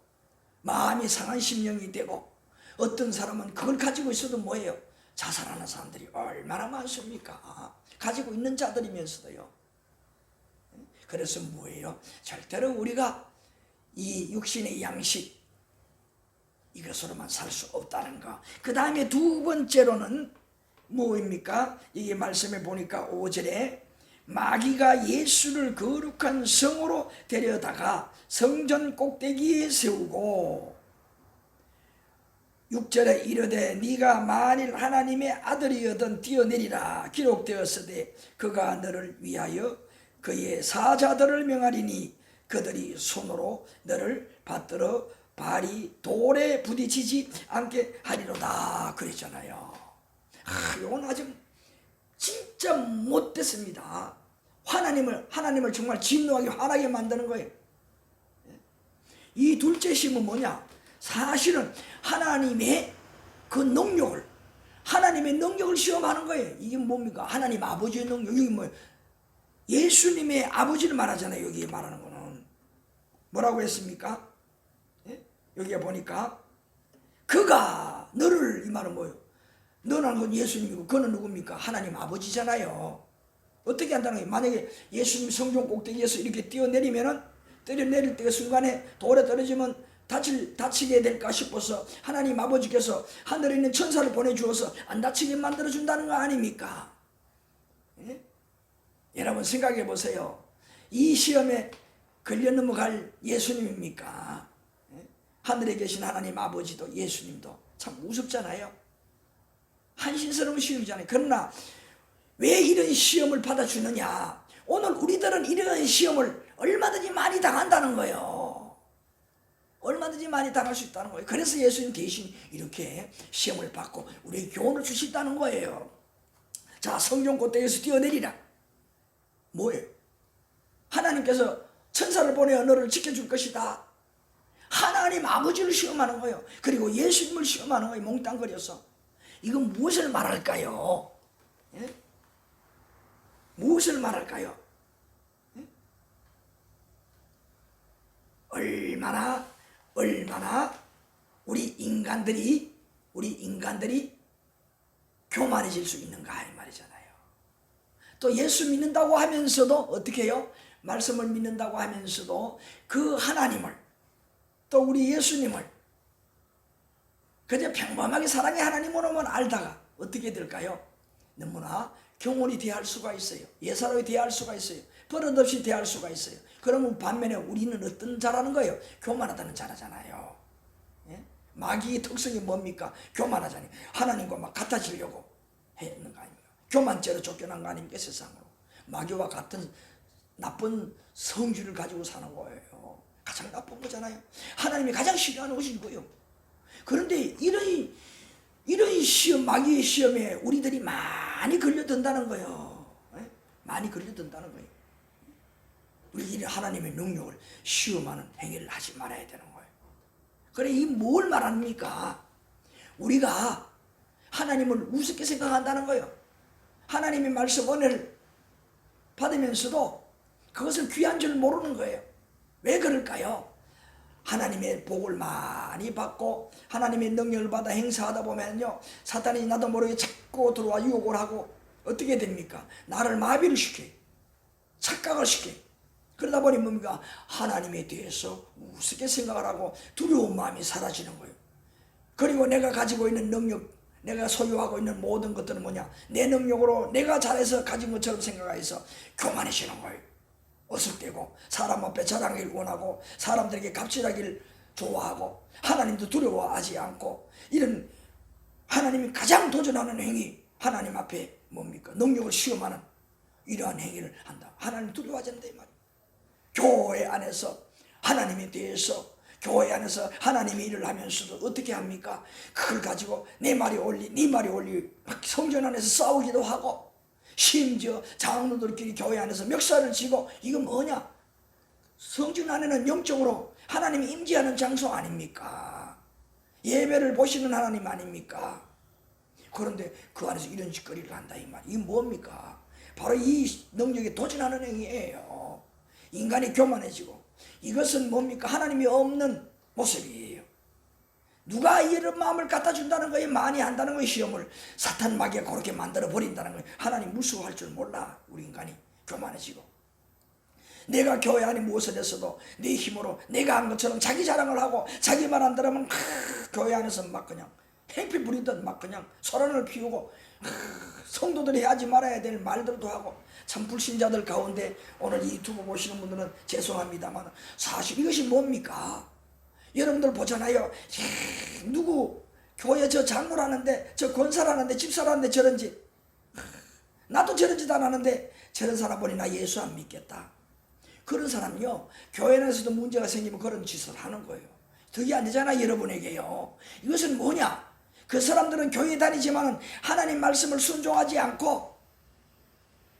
마음이 상한 심령이 되고, 어떤 사람은 그걸 가지고 있어도 뭐예요? 자살하는 사람들이 얼마나 많습니까? 가지고 있는 자들이면서도요. 그래서 뭐예요? 절대로 우리가 이 육신의 양식 이것으로만 살 수 없다는 거. 그 다음에 두 번째로는 뭐입니까? 이게 말씀에 보니까 5절에 마귀가 예수를 거룩한 성으로 데려다가 성전 꼭대기에 세우고, 6절에 이르되 네가 만일 하나님의 아들이거든 뛰어내리라 기록되었으되 그가 너를 위하여 그의 사자들을 명하리니 그들이 손으로 너를 받들어 발이 돌에 부딪히지 않게 하리로다 그랬잖아요. 이건 아주 진짜 못됐습니다. 하나님을 정말 진노하게 화나게 만드는 거예요. 이 둘째 시험은 뭐냐? 사실은 하나님의 그 능력을, 하나님의 능력을 시험하는 거예요. 이게 뭡니까? 하나님 아버지의 능력. 이게 뭐예요? 예수님의 아버지를 말하잖아요. 여기에 말하는 거는 뭐라고 했습니까? 여기에 보니까 그가 너를, 이 말은 뭐예요? 너라는 건 예수님이고 그는 누굽니까? 하나님 아버지잖아요. 어떻게 한다는 거예요? 만약에 예수님 성전 꼭대기에서 이렇게 뛰어내리면은, 뛰어내릴 때 순간에 돌에 떨어지면 다치게 될까 싶어서 하나님 아버지께서 하늘에 있는 천사를 보내주어서 안 다치게 만들어준다는 거 아닙니까? 예? 여러분 생각해 보세요. 이 시험에 걸려 넘어갈 예수님입니까? 예? 하늘에 계신 하나님 아버지도 예수님도 참 무섭잖아요. 한신스러운 시험이잖아요. 그러나 왜 이런 시험을 받아주느냐? 오늘 우리들은 이런 시험을 얼마든지 많이 당한다는 거예요. 얼마든지 많이 당할 수 있다는 거예요. 그래서 예수님 대신 이렇게 시험을 받고 우리에게 교훈을 주신다는 거예요. 자, 성전 꼭대기에서 뛰어내리라. 뭐예요? 하나님께서 천사를 보내어 너를 지켜줄 것이다. 하나님 아버지를 시험하는 거예요. 그리고 예수님을 시험하는 거예요. 몽땅거려서. 이건 무엇을 말할까요? 예? 무엇을 말할까요? 예? 얼마나 우리 인간들이 교만해질 수 있는가 이 말이잖아요. 또 예수 믿는다고 하면서도 어떻게 해요? 말씀을 믿는다고 하면서도 그 하나님을, 또 우리 예수님을 그저 평범하게 사랑의 하나님으로만 알다가 어떻게 될까요? 너무나 경홀히 대할 수가 있어요. 예사롭게 대할 수가 있어요. 버릇없이 대할 수가 있어요. 그러면 반면에 우리는 어떤 자라는 거예요? 교만하다는 자라잖아요. 예? 마귀의 특성이 뭡니까? 교만하잖아요. 하나님과 막 같아지려고 했는 거 아닙니까? 교만죄로 쫓겨난 거 아닙니까? 세상으로. 마귀와 같은 나쁜 성질을 가지고 사는 거예요. 가장 나쁜 거잖아요. 하나님이 가장 싫어하는 것이 이거예요. 그런데 이런 시험, 마귀의 시험에 우리들이 많이 걸려든다는 거예요. 예? 많이 걸려든다는 거예요. 우리 하나님의 능력을 시험하는 행위를 하지 말아야 되는 거예요. 그래, 이 뭘 말합니까? 우리가 하나님을 우습게 생각한다는 거예요. 하나님의 말씀 은혜를 받으면서도 그것을 귀한 줄 모르는 거예요. 왜 그럴까요? 하나님의 복을 많이 받고 하나님의 능력을 받아 행사하다 보면요, 사탄이 나도 모르게 자꾸 들어와 유혹을 하고 어떻게 됩니까? 나를 마비를 시켜요. 착각을 시켜요. 그러다 보니 뭡니까? 하나님에 대해서 우습게 생각을 하고 두려운 마음이 사라지는 거예요. 그리고 내가 가지고 있는 능력, 내가 소유하고 있는 모든 것들은 뭐냐? 내 능력으로 내가 잘해서 가진 것처럼 생각해서 교만해지는 거예요. 어설대고 사람 앞에 자랑하기를 원하고 사람들에게 갑질하기를 좋아하고 하나님도 두려워하지 않고, 이런 하나님이 가장 도전하는 행위, 하나님 앞에 뭡니까? 능력을 시험하는 이러한 행위를 한다. 하나님 두려워하지 않는다 이 말이에요. 교회 안에서 하나님에 대해서, 교회 안에서 하나님의 일을 하면서도 어떻게 합니까? 그걸 가지고 내 말이 옳리 네 말이 옳리 성전 안에서 싸우기도 하고, 심지어 장로들끼리 교회 안에서 멱살을 쥐고, 이건 뭐냐? 성전 안에는 영적으로 하나님이 임재하는 장소 아닙니까? 예배를 보시는 하나님 아닙니까? 그런데 그 안에서 이런 짓거리를 한다 이 말. 이게 뭡니까? 바로 이 능력에 도전하는 행위예요. 인간이 교만해지고, 이것은 뭡니까? 하나님이 없는 모습이에요. 누가 이런 마음을 갖다 준다는 거예요? 많이 한다는 거예요. 시험을 사탄 마귀가 그렇게 만들어 버린다는 거예요. 하나님 무서워할 줄 몰라. 우리 인간이 교만해지고, 내가 교회 안에 무엇을 했어도 내 힘으로 내가 한 것처럼 자기 자랑을 하고, 자기 말 안 들으면 교회 안에서 막 그냥 행패 부리듯 막 그냥 소란을 피우고, 성도들이 하지 말아야 될 말들도 하고. 참 불신자들 가운데 오늘 이 유튜브 보시는 분들은 죄송합니다만 사실 이것이 뭡니까? 여러분들 보잖아요. 누구 교회 저 장로라는데, 저 권사라는데, 집사라는데 저런지, 나도 저런 짓 안 하는데 저런 사람 보니 나 예수 안 믿겠다. 그런 사람요, 교회 안에서도 문제가 생기면 그런 짓을 하는 거예요. 그게 안 되잖아 여러분에게요. 이것은 뭐냐? 그 사람들은 교회 다니지만 하나님 말씀을 순종하지 않고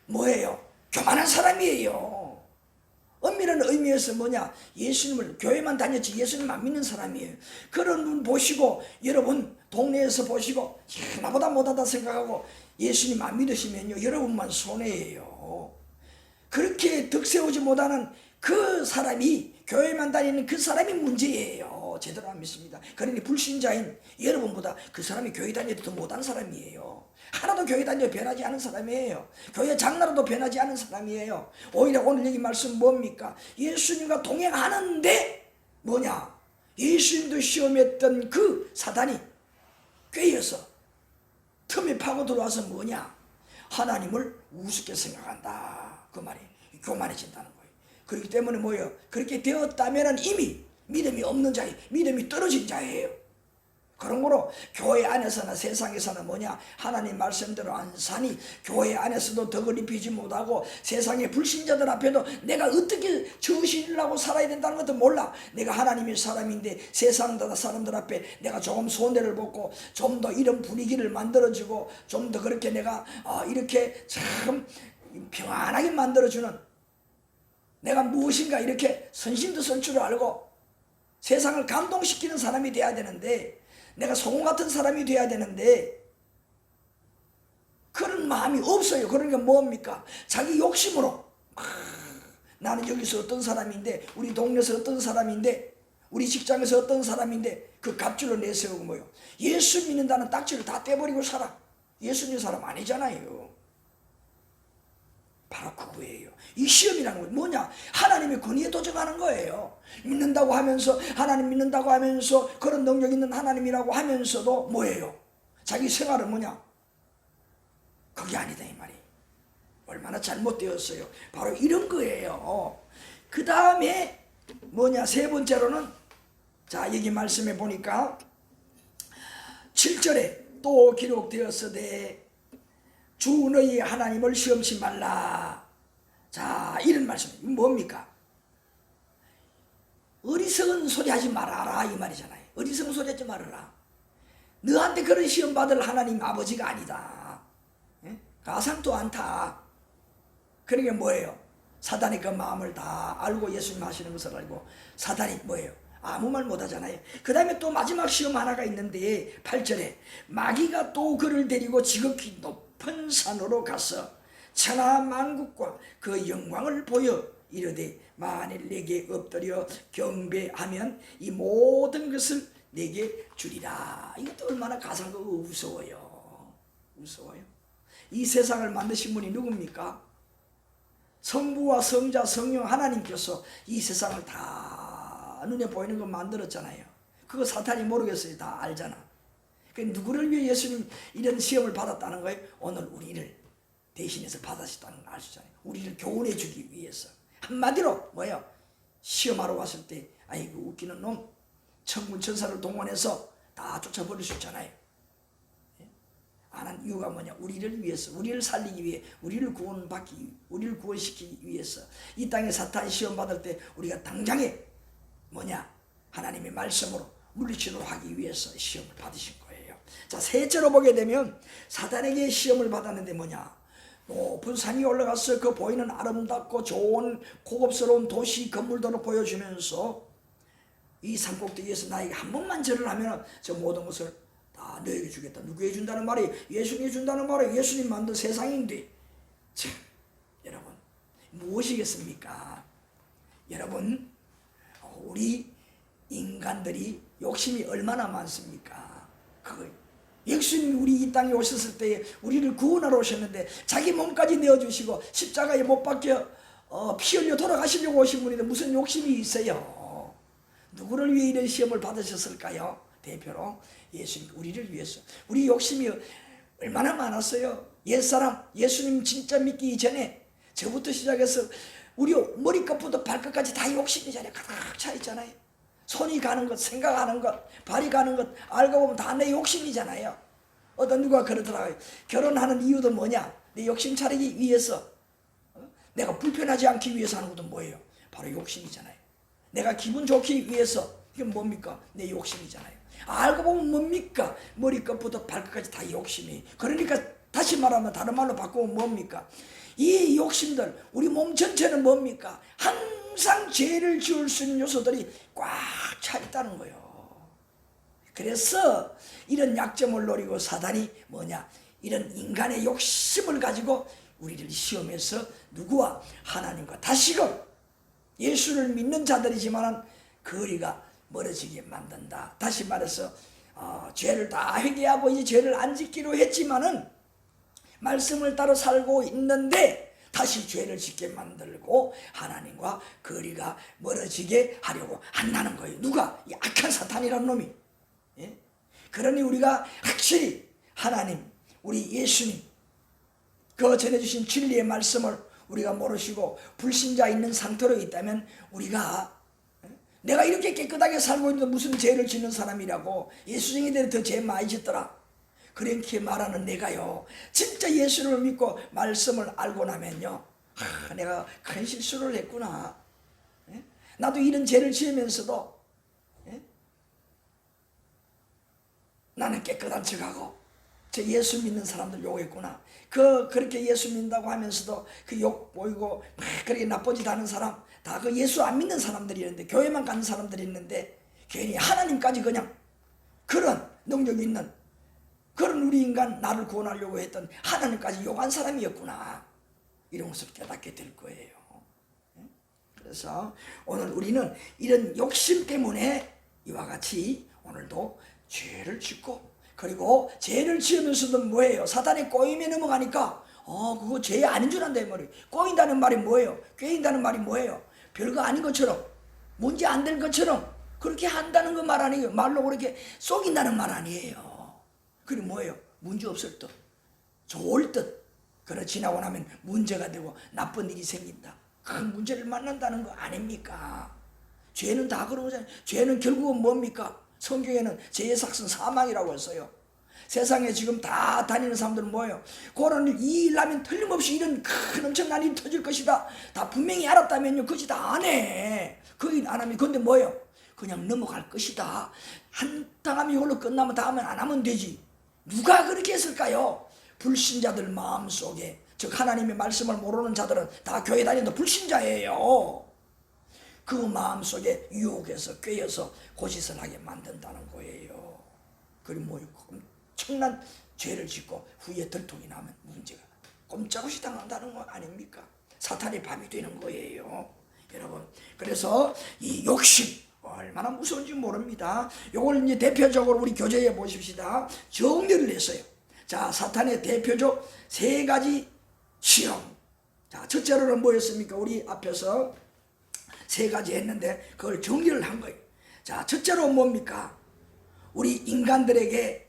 뭐예요? 교만한 사람이에요. 엄밀한 의미에서 뭐냐? 예수님을, 교회만 다녔지 예수님 안 믿는 사람이에요. 그런 분 보시고, 여러분 동네에서 보시고 나보다 못하다 생각하고 예수님 안 믿으시면요, 여러분만 손해예요. 그렇게 득세우지 못하는 그 사람이, 교회만 다니는 그 사람이 문제예요. 제대로 안 믿습니다. 그러니 불신자인 여러분보다 그 사람이 교회 다녀도 더 못한 사람이에요. 하나도 교회 다녀도 변하지 않은 사람이에요. 교회 장로라도 변하지 않은 사람이에요. 오히려 오늘 여기 말씀 뭡니까? 예수님과 동행하는데 뭐냐? 예수님도 시험했던 그 사단이 꾀여서 틈에 파고 들어와서 뭐냐? 하나님을 우습게 생각한다. 그 말이 교만해진다는 거예요. 그렇기 때문에 뭐예요? 그렇게 되었다면 이미 믿음이 없는 자예요. 믿음이 떨어진 자예요. 그런 거로 교회 안에서나 세상에서는 뭐냐? 하나님 말씀대로 안 사니 교회 안에서도 덕을 입히지 못하고 세상의 불신자들 앞에도 내가 어떻게 정신이라고 살아야 된다는 것도 몰라. 내가 하나님의 사람인데 세상 사람들 앞에 내가 조금 손해를 보고 좀 더 이런 분위기를 만들어주고 좀 더 그렇게 내가 이렇게 참 평안하게 만들어주는, 내가 무엇인가 이렇게 선심도 선 줄 알고 세상을 감동시키는 사람이 돼야 되는데, 내가 소금 같은 사람이 돼야 되는데 그런 마음이 없어요. 그러니까 뭡니까? 자기 욕심으로 나는 여기서 어떤 사람인데, 우리 동네에서 어떤 사람인데, 우리 직장에서 어떤 사람인데 그 갑줄로 내세우고 뭐요? 예수 믿는다는 딱지를 다 떼버리고 살아. 예수 믿는 사람 아니잖아요. 바로 그거예요. 이 시험이라는 건 뭐냐? 하나님의 권위에 도전하는 거예요. 믿는다고 하면서, 하나님 믿는다고 하면서, 그런 능력 있는 하나님이라고 하면서도 뭐예요? 자기 생활은 뭐냐? 그게 아니다 이 말이. 얼마나 잘못되었어요. 바로 이런 거예요. 그 다음에 뭐냐? 세 번째로는, 자 여기 말씀해 보니까 7절에 또 기록되었으되 주 너희 하나님을 시험치 말라. 자 이런 말씀, 이건 뭡니까? 어리석은 소리 하지 말아라 이 말이잖아요. 어리석은 소리 하지 말아라. 너한테 그런 시험 받을 하나님 아버지가 아니다. 가상도 않다. 그러게 뭐예요? 사단이 그 마음을 다 알고 예수님 하시는 것을 알고, 사단이 뭐예요? 아무 말 못하잖아요. 그 다음에 또 마지막 시험 하나가 있는데 8절에 마귀가 또 그를 데리고 지극히 높은 산으로 가서 천하 만국과 그 영광을 보여 이르되 만일 내게 엎드려 경배하면 이 모든 것을 내게 주리라. 이것도 얼마나 가상과 무서워요. 무서워요. 이 세상을 만드신 분이 누굽니까? 성부와 성자 성령 하나님께서 이 세상을 다 눈에 보이는 거 만들었잖아요. 그거 사탄이 모르겠어요. 다 알잖아. 그 누구를 위해 예수님 이런 시험을 받았다는 거예요? 오늘 우리를 대신해서 받으셨다는 걸 알 수 있잖아요. 우리를 교훈해 주기 위해서. 한마디로 뭐예요? 시험하러 왔을 때 아이고 웃기는 놈, 천군 천사를 동원해서 다 쫓아버릴 수 있잖아요. 안 한 이유가 뭐냐? 우리를 위해서, 우리를 살리기 위해, 우리를 구원시키기 위해서. 이 땅에 사탄 시험 받을 때 우리가 당장에 뭐냐? 하나님의 말씀으로 물리치도록 하기 위해서 시험을 받으신 거예요. 자, 셋째로 보게 되면 사탄에게 시험을 받았는데 뭐냐? 높은 산이 올라가서 그 보이는 아름답고 좋은 고급스러운 도시 건물들을 보여주면서 이 산꼭대기에서 나에게 한 번만 절을 하면 저 모든 것을 다 너에게 주겠다. 누구 해준다는 말이? 예수님이 준다는 말이 예수님 만든 세상인데. 참, 여러분 무엇이겠습니까? 여러분 우리 인간들이 욕심이 얼마나 많습니까? 그거 예수님이 우리 이 땅에 오셨을 때 우리를 구원하러 오셨는데 자기 몸까지 내어주시고 십자가에 못 박혀 피 흘려 돌아가시려고 오신 분인데 무슨 욕심이 있어요? 누구를 위해 이런 시험을 받으셨을까요? 대표로 예수님 우리를 위해서. 우리 욕심이 얼마나 많았어요. 옛사람 예수님 진짜 믿기 전에 저부터 시작해서 우리 머리끝부터 발끝까지 다 욕심이잖아요. 가득 차 있잖아요. 손이 가는 것, 생각하는 것, 발이 가는 것 알고 보면 다 내 욕심이잖아요. 어떤 누가 그러더라고요. 결혼하는 이유도 뭐냐? 내 욕심 차리기 위해서, 내가 불편하지 않기 위해서 하는 것도 뭐예요? 바로 욕심이잖아요. 내가 기분 좋기 위해서, 이게 뭡니까? 내 욕심이잖아요. 알고 보면 뭡니까? 머리끝부터 발끝까지 다 욕심이. 그러니까 다시 말하면 다른 말로 바꾸면 뭡니까? 이 욕심들, 우리 몸 전체는 뭡니까? 항상 죄를 지을 수 있는 요소들이 꽉 차 있다는 거예요. 그래서 이런 약점을 노리고 사단이 뭐냐? 이런 인간의 욕심을 가지고 우리를 시험해서 누구와? 하나님과 다시금 예수를 믿는 자들이지만 거리가 멀어지게 만든다. 다시 말해서 죄를 다 회개하고 이제 죄를 안 짓기로 했지만은 말씀을 따라 살고 있는데 다시 죄를 짓게 만들고 하나님과 거리가 멀어지게 하려고 한다는 거예요. 누가? 이 악한 사탄이라는 놈이. 예? 그러니 우리가 확실히 하나님, 우리 예수님 그 전해주신 진리의 말씀을 우리가 모르시고 불신자 있는 상태로 있다면 우리가 내가 이렇게 깨끗하게 살고 있는데 무슨 죄를 짓는 사람이라고, 예수님이 더 죄 많이 짓더라 그렇게 말하는 내가요, 진짜 예수를 믿고 말씀을 알고 나면요, 내가 큰 실수를 했구나. 나도 이런 죄를 지으면서도 나는 깨끗한 척하고 저 예수 믿는 사람들 욕했구나. 그렇게 예수 믿는다고 하면서도 그 욕 보이고 그렇게 나쁜 짓 하는 사람 다 그 예수 안 믿는 사람들이 있는데, 교회만 가는 사람들이 있는데 괜히 하나님까지 그냥 그런 능력 있는 그런 우리 인간, 나를 구원하려고 했던 하나님까지 욕한 사람이었구나. 이런 것을 깨닫게 될 거예요. 그래서 그래서 오늘 우리는 이런 욕심 때문에 이와 같이 오늘도 죄를 짓고, 그리고 죄를 지으면서도 뭐예요? 사단의 꼬임에 넘어가니까 그거 죄 아닌 줄 안다 이 말이에요. 꼬인다는 말이 뭐예요? 꿰인다는 말이 뭐예요? 별거 아닌 것처럼, 문제 안 될 것처럼 그렇게 한다는 그 말 아니에요. 말로 그렇게 속인다는 말 아니에요. 그리고 뭐예요? 문제 없을 듯, 좋을 듯, 그래 지나고 나면 문제가 되고 나쁜 일이 생긴다. 큰 문제를 만난다는 거 아닙니까? 죄는 다 그런 거잖아요. 죄는 결국은 뭡니까? 성경에는 죄의 삭은 사망이라고 했어요. 세상에 지금 다 다니는 사람들은 뭐예요? 그런 이 일 하면 틀림없이 이런 큰 엄청난 일이 터질 것이다. 다 분명히 알았다면요, 그짓 다 안 해. 그 일 안 하면 근데 뭐예요? 그냥 넘어갈 것이다. 한 당하면 이걸로 끝나면 다음엔 안 하면 되지. 누가 그렇게 했을까요? 불신자들 마음속에, 즉 하나님의 말씀을 모르는 자들은 다 교회 다니는 불신자예요. 그 마음속에 유혹해서 꿰어서 고짓을 하게 만든다는 거예요. 그리고 뭐 엄청난 죄를 짓고 후에 들통이 나면 문제가 꼼짝없이 당한다는 거 아닙니까? 사탄의 밥이 되는 거예요, 여러분. 그래서 이 욕심 얼마나 무서운지 모릅니다. 요걸 이제 대표적으로 우리 교재에 보십시다. 정리를 했어요. 자, 사탄의 대표적 세 가지 시험. 자, 첫째로는 뭐였습니까? 우리 앞에서 세 가지 했는데 그걸 정리를 한 거예요. 자, 첫째로 뭡니까? 우리 인간들에게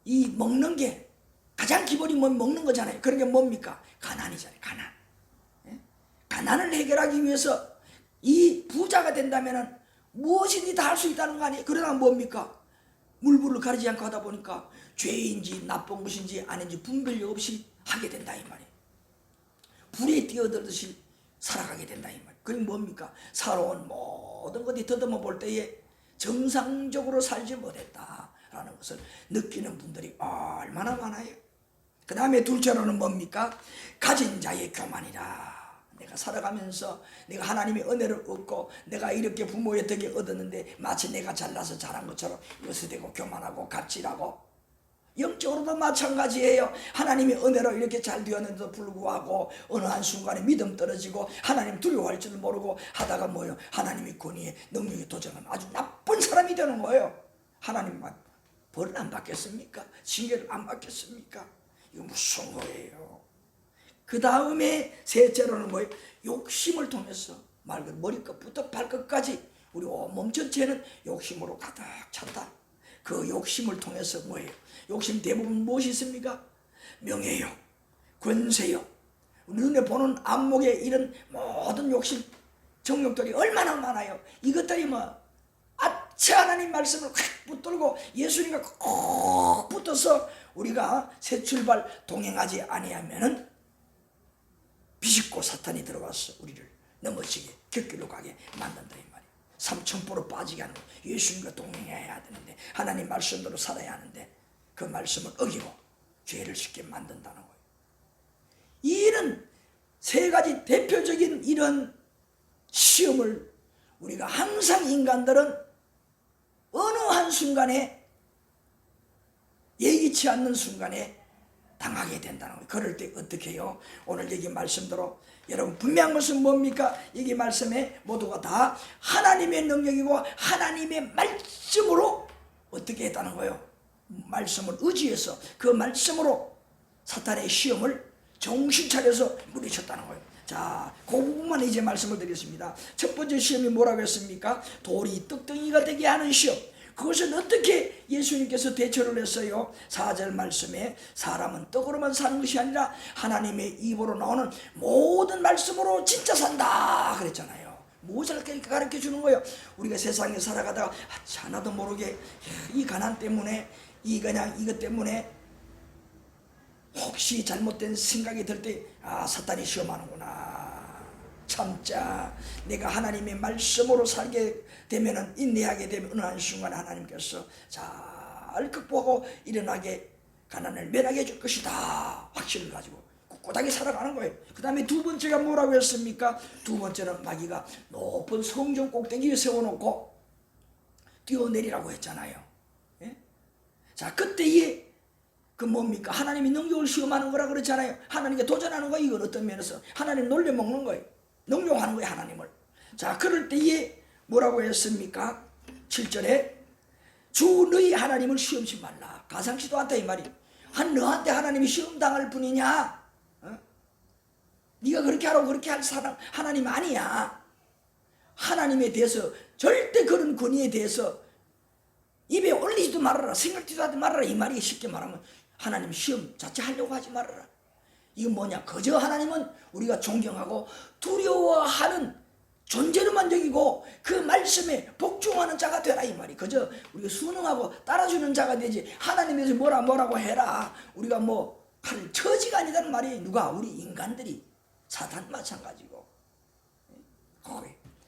이 먹는 게 가장 기본이 먹는 거잖아요. 그런 게 뭡니까? 가난이잖아요. 가난. 예? 가난을 해결하기 위해서 이 부자가 된다면은 무엇이든지 다 할 수 있다는 거 아니에요. 그러나 뭡니까? 물불을 가리지 않고 하다 보니까 죄인지 나쁜 것인지 아닌지 분별이 없이 하게 된다 이 말이에요. 불에 뛰어들듯이 살아가게 된다 이 말이에요. 그게 뭡니까? 살아온 모든 것이 더듬어 볼 때에 정상적으로 살지 못했다라는 것을 느끼는 분들이 얼마나 많아요. 그 다음에 둘째로는 뭡니까? 가진 자의 교만이라. 내가 살아가면서 내가 하나님의 은혜를 얻고 내가 이렇게 부모의 덕에 얻었는데 마치 내가 잘나서 잘한 것처럼 요새되고 교만하고 갑질하고, 영적으로도 마찬가지예요. 하나님의 은혜로 이렇게 잘 되었는데도 불구하고 어느 한순간에 믿음 떨어지고 하나님 두려워할 줄 모르고 하다가 뭐예요? 하나님의 권위에 능력에 도전하는 아주 나쁜 사람이 되는 거예요. 하나님만 벌을 안 받겠습니까? 징계를 안 받겠습니까? 이거 무슨 거예요? 그 다음에 셋째로는 뭐예요? 욕심을 통해서 말 그대로 머리끝부터 발끝까지 우리 온몸 전체는 욕심으로 가득 찼다. 그 욕심을 통해서 뭐예요? 욕심 대부분 무엇이 있습니까? 명예욕, 권세욕, 눈에 보는 안목에 이런 모든 욕심, 정욕들이 얼마나 많아요. 이것들이 뭐 아차 하나님 말씀을 확 붙들고 예수님과 꼭 붙어서 우리가 새 출발 동행하지 아니하면은 비집고 사탄이 들어와서 우리를 넘어지게 곁길로 가게 만든다 이 말이에요. 삼천포로 빠지게 하는 거예요. 예수님과 동행해야 되는데 하나님 말씀대로 살아야 하는데 그 말씀을 어기고 죄를 짓게 만든다는 거예요. 이런 세 가지 대표적인 이런 시험을 우리가 항상 인간들은 어느 한순간에 예기치 않는 순간에 당하게 된다는 거예요. 그럴 때 어떻게 해요? 오늘 여기 말씀대로 여러분 분명한 것은 뭡니까? 여기 말씀에 모두가 다 하나님의 능력이고 하나님의 말씀으로 어떻게 했다는 거예요? 말씀을 의지해서 그 말씀으로 사탄의 시험을 정신 차려서 물리쳤다는 거예요. 자, 그 부분만 이제 말씀을 드리겠습니다. 첫 번째 시험이 뭐라고 했습니까? 돌이 떡덩이가 되게 하는 시험. 그것은 어떻게 예수님께서 대처를 했어요? 4절 말씀에 사람은 떡으로만 사는 것이 아니라 하나님의 입으로 나오는 모든 말씀으로 진짜 산다 그랬잖아요. 무엇을 가르쳐 주는 거예요? 우리가 세상에 살아가다가 하나도 모르게 이 가난 때문에 이것 때문에 혹시 잘못된 생각이 들 때 사탄이 시험하는구나. 참자. 내가 하나님의 말씀으로 살게 되면은 인내하게 되면 어느 한순간 하나님께서 잘 극복하고 일어나게 가난을 면하게 해줄 것이다. 확신을 가지고 꿋꿋하게 살아가는 거예요. 그 다음에 두 번째가 뭐라고 했습니까? 두 번째는 마귀가 높은 성전 꼭대기에 세워놓고 뛰어내리라고 했잖아요. 예? 자, 그때에 그 뭡니까? 하나님이 능력을 시험하는 거라 그랬잖아요. 하나님께 도전하는 거. 이건 어떤 면에서 하나님 놀려먹는 거예요. 능욕하는 거예요, 하나님을. 자, 그럴 때에 뭐라고 했습니까? 7절에 주 너희 하나님을 시험치 말라. 가상치도 않다 이 말이. 너한테 하나님이 시험 당할 분이냐? 네가 그렇게 하라고 그렇게 할 사람 하나님 아니야. 하나님에 대해서 절대 그런 권위에 대해서 입에 올리지도 말아라. 생각지도 하지 말아라. 이 말이 쉽게 말하면 하나님 시험 자체 하려고 하지 말아라. 이건 뭐냐? 그저 하나님은 우리가 존경하고 두려워하는 존재로만 여기고 그 말씀에 복종하는 자가 되라 이 말이. 그저 우리가 순응하고 따라주는 자가 되지 하나님에서 뭐라고 해라 우리가 뭐 할 처지가 아니라는 말이. 누가? 우리 인간들이. 사탄 마찬가지고.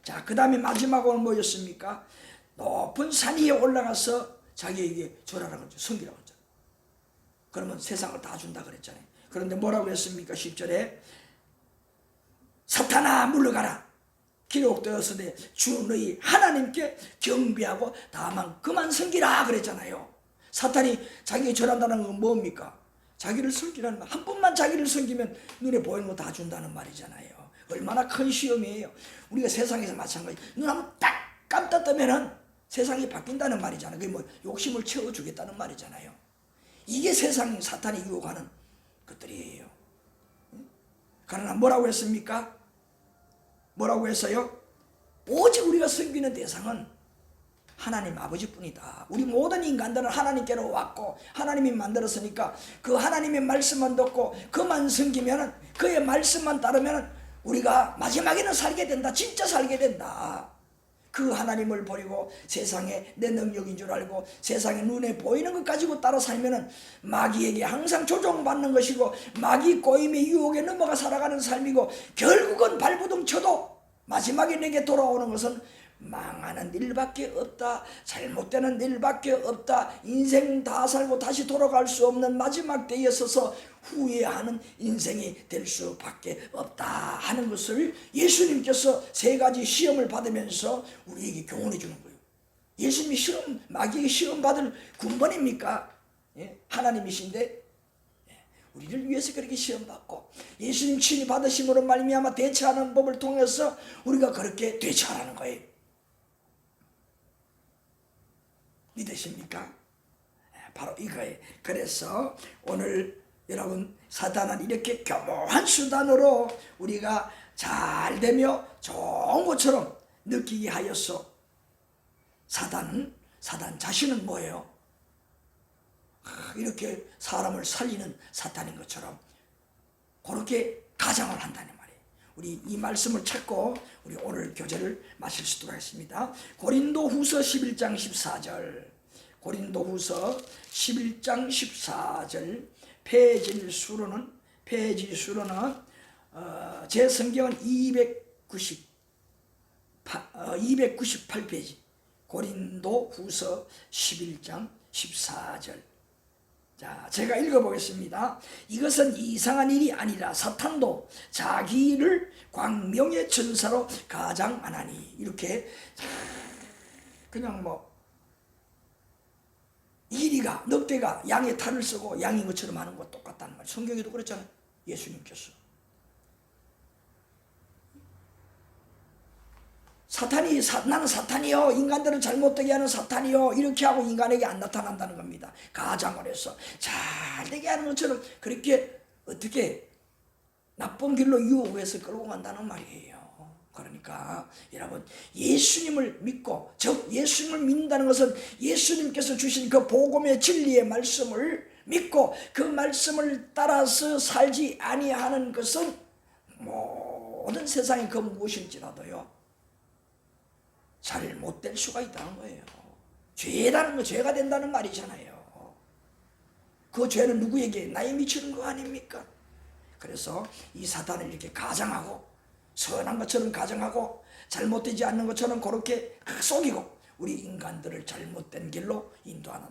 자, 그 다음에 마지막으로 뭐였습니까? 높은 산 위에 올라가서 자기에게 절하라고 했죠. 섬기라고 했죠. 그러면 세상을 다 준다 그랬잖아요. 그런데 뭐라고 했습니까? 10절에 사탄아 물러가라. 기록되었으되 주 너희 하나님께 경배하고 다만 그만 섬기라 그랬잖아요. 사탄이 자기에게 절한다는 건 뭡니까? 자기를 섬기라는 말. 한 번만 자기를 섬기면 눈에 보이는 거 다 준다는 말이잖아요. 얼마나 큰 시험이에요. 우리가 세상에서 마찬가지. 눈 한번 딱 깜딱 뜨면은 세상이 바뀐다는 말이잖아요. 그게 뭐 욕심을 채워주겠다는 말이잖아요. 이게 세상이 사탄이 유혹하는 것들이에요. 그러나 뭐라고 했습니까? 뭐라고 했어요? 오직 우리가 섬기는 대상은 하나님 아버지뿐이다. 우리 모든 인간들은 하나님께로 왔고 하나님이 만들었으니까 그 하나님의 말씀만 듣고 그만 섬기면은 그의 말씀만 따르면은 우리가 마지막에는 살게 된다. 진짜 살게 된다. 그 하나님을 버리고 세상에 내 능력인 줄 알고 세상에 눈에 보이는 것 가지고 따라 살면은 마귀에게 항상 조종받는 것이고 마귀 꼬임의 유혹에 넘어가 살아가는 삶이고 결국은 발부둥 쳐도 마지막에 내게 돌아오는 것은 망하는 일밖에 없다. 잘못되는 일밖에 없다. 인생 다 살고 다시 돌아갈 수 없는 마지막 때에 서서 후회하는 인생이 될 수밖에 없다 하는 것을 예수님께서 세 가지 시험을 받으면서 우리에게 교훈해 주는 거예요. 예수님이 마귀에게 시험 받을 군번입니까? 예? 하나님이신데 우리를 위해서 그렇게 시험받고 예수님 친히 받으심으로 말미암아 대처하는 법을 통해서 우리가 그렇게 대처하라는 거예요. 믿으십니까? 바로 이거예요. 그래서 오늘 여러분 사탄은 이렇게 교묘한 수단으로 우리가 잘 되며 좋은 것처럼 느끼게 하였어. 사단 자신은 뭐예요? 이렇게 사람을 살리는 사탄인 것처럼 그렇게 가장을 한다는 말이에요. 우리 이 말씀을 찾고 우리 오늘 교제를 마칠 수 있도록 하겠습니다. 고린도후서 11장 14절 고린도후서 11장 14절 페이지 수로는 제 성경은 298페이지 고린도후서 11장 14절. 자, 제가 읽어보겠습니다. 이것은 이상한 일이 아니라 사탄도 자기를 광명의 천사로 가장하나니. 이렇게 그냥 뭐 이리가 늑대가 양의 탈을 쓰고 양인 것처럼 하는 것 똑같다는 말. 성경에도 그랬잖아요. 예수님께서. 사탄이 나는 사탄이요, 인간들은 잘못되게 하는 사탄이요, 이렇게 하고 인간에게 안 나타난다는 겁니다. 가장을 해서 잘되게 하는 것처럼 그렇게 어떻게 나쁜 길로 유혹해서 끌고 간다는 말이에요. 그러니까 여러분 예수님을 믿고, 즉 예수님을 믿는다는 것은 예수님께서 주신 그 복음의 진리의 말씀을 믿고 그 말씀을 따라서 살지 아니하는 것은 모든 세상의 그 무엇일지라도요 잘못될 수가 있다는 거예요. 죄라는 거 죄가 된다는 말이잖아요. 그 죄는 누구에게? 나에 미치는 거 아닙니까? 그래서 이 사탄을 이렇게 가장하고 선한 것처럼 가정하고 잘못되지 않는 것처럼 그렇게 속이고 우리 인간들을 잘못된 길로 인도하는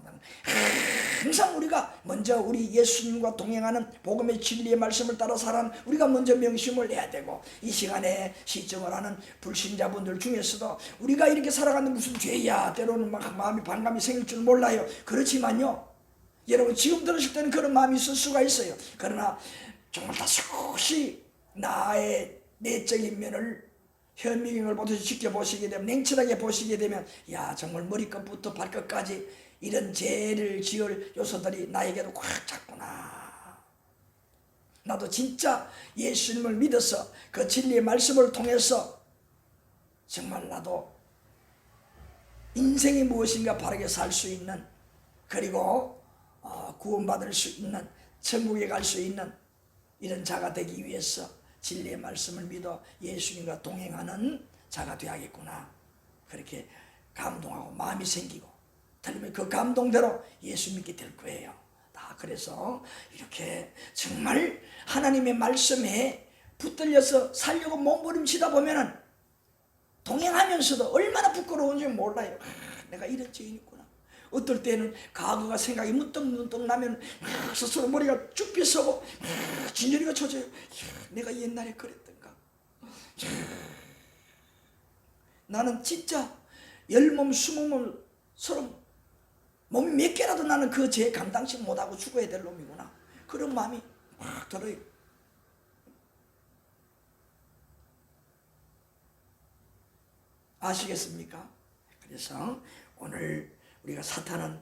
항상 우리가 먼저 우리 예수님과 동행하는 복음의 진리의 말씀을 따라 살아는 우리가 먼저 명심을 해야 되고, 이 시간에 시청을 하는 불신자분들 중에서도 우리가 이렇게 살아가는 무슨 죄야 때로는 막 마음이 반감이 생길 줄 몰라요. 그렇지만요 여러분 지금 들으실 때는 그런 마음이 있을 수가 있어요. 그러나 정말 다소시 나의 내적인 면을 현미경을 보듯이 지켜보시게 되면, 냉철하게 보시게 되면, 야, 정말 머리끝부터 발끝까지 이런 죄를 지을 요소들이 나에게도 꽉 찼구나. 나도 진짜 예수님을 믿어서 그 진리의 말씀을 통해서 정말 나도 인생이 무엇인가 바르게 살 수 있는, 그리고 구원받을 수 있는, 천국에 갈 수 있는 이런 자가 되기 위해서 진리의 말씀을 믿어 예수님과 동행하는 자가 되어야겠구나. 그렇게 감동하고 마음이 생기고, 틀리면 그 감동대로 예수 믿게 될 거예요. 그래서 이렇게 정말 하나님의 말씀에 붙들려서 살려고 몸부림치다 보면은 동행하면서도 얼마나 부끄러운지 몰라요. 내가 이런 죄인 있구나. 어떨 때는 과거가 생각이 문득문득 나면 스스로 머리가 쭉 빗서고 진저리가 쳐져요. 내가 옛날에 그랬던가. 나는 진짜 10몸 20몸 서로 몸이 몇 개라도 나는 그 죄 감당치 못하고 죽어야 될 놈이구나. 그런 마음이 확 들어요. 아시겠습니까? 그래서 오늘 우리가 사탄은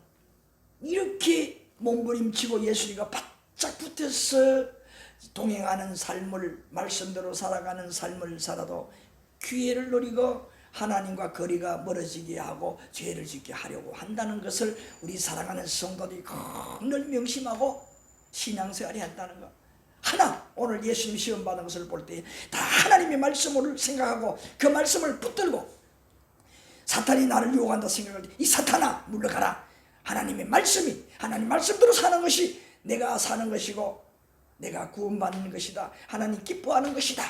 이렇게 몸부림치고 예수님과 바짝 붙어서 동행하는 삶을, 말씀대로 살아가는 삶을 살아도 기회를 노리고 하나님과 거리가 멀어지게 하고 죄를 짓게 하려고 한다는 것을 우리 사랑하는 성도들이 늘 명심하고 신앙생활이 한다는 것. 하나, 오늘 예수님 시험 받은 것을 볼 때 다 하나님의 말씀을 생각하고 그 말씀을 붙들고, 사탄이 나를 유혹한다 생각할 때 이 사탄아 물러가라. 하나님의 말씀이, 하나님 말씀대로 사는 것이 내가 사는 것이고 내가 구원받는 것이다. 하나님 기뻐하는 것이다.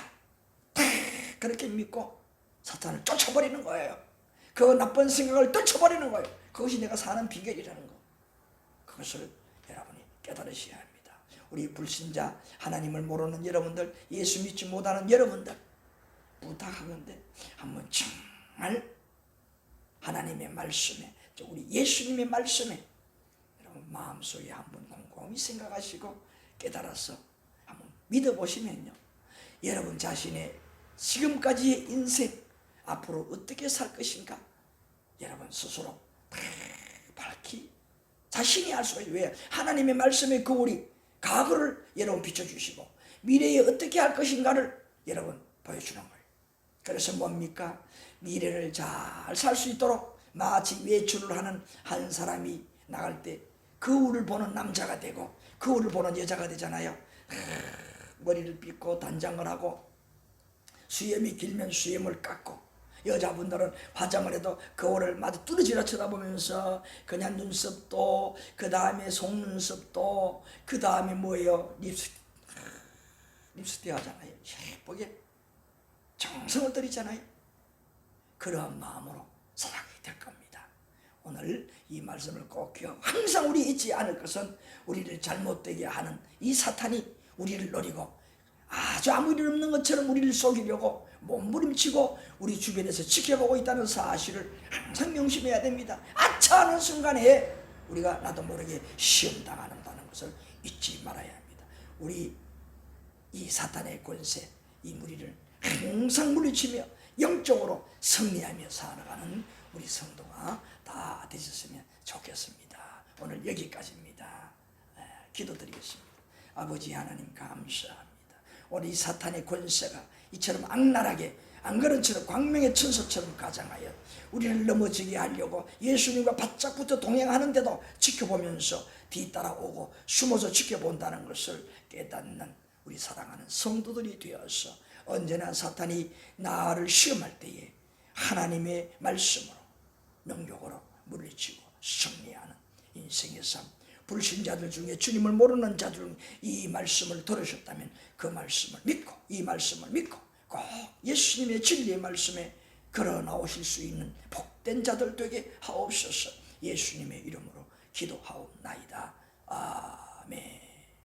그렇게 믿고 사탄을 쫓아버리는 거예요. 그 나쁜 생각을 떨쳐버리는 거예요. 그것이 내가 사는 비결이라는 거. 그것을 여러분이 깨달으셔야 합니다. 우리 불신자, 하나님을 모르는 여러분들, 예수 믿지 못하는 여러분들 부탁하건대 한번 정말 하나님의 말씀에, 우리 예수님의 말씀에 여러분 마음속에 한번 곰곰이 생각하시고 깨달아서 한번 믿어보시면요, 여러분 자신의 지금까지의 인생 앞으로 어떻게 살 것인가 여러분 스스로 밝히 자신이 알 수가 있어요. 왜? 하나님의 말씀의 거울이 과거를 여러분 비춰주시고 미래에 어떻게 할 것인가를 여러분 보여주는 거예요. 그래서 뭡니까? 미래를 잘 살 수 있도록 마치 외출을 하는 한 사람이 나갈 때 거울을 보는 남자가 되고 거울을 보는 여자가 되잖아요. 머리를 빗고 단장을 하고 수염이 길면 수염을 깎고, 여자분들은 화장을 해도 거울을 마주 뚫어지라 쳐다보면서 그냥 눈썹도, 그 다음에 속눈썹도, 그 다음에 뭐예요? 립스틱 하잖아요. 예쁘게 정성을 들이잖아요. 그러한 마음으로 살아가게 될 겁니다. 오늘 이 말씀을 꼭 기억하고, 항상 우리 잊지 않을 것은 우리를 잘못되게 하는 이 사탄이 우리를 노리고 아주 아무 일 없는 것처럼 우리를 속이려고 몸부림치고 우리 주변에서 지켜보고 있다는 사실을 항상 명심해야 됩니다. 아차 하는 순간에 우리가 나도 모르게 시험당한다는 것을 잊지 말아야 합니다. 우리 이 사탄의 권세, 이 무리를 항상 물리치며 영적으로 승리하며 살아가는 우리 성도가 다 되셨으면 좋겠습니다. 오늘 여기까지입니다. 기도드리겠습니다. 아버지 하나님 감사합니다. 오늘 이 사탄의 권세가 이처럼 악랄하게 안그런처럼 광명의 천사처럼 가장하여 우리를 넘어지게 하려고 예수님과 바짝 붙어 동행하는데도 지켜보면서 뒤따라오고 숨어서 지켜본다는 것을 깨닫는 우리 사랑하는 성도들이 되어서 언제나 사탄이 나를 시험할 때에 하나님의 말씀으로 능력으로 물리치고 승리하는 인생의 삶, 불신자들 중에 주님을 모르는 자들 이 말씀을 들으셨다면 그 말씀을 믿고 이 말씀을 믿고 꼭 예수님의 진리의 말씀에 걸어 나오실 수 있는 복된 자들 되게 하옵소서. 예수님의 이름으로 기도하옵나이다. 아멘.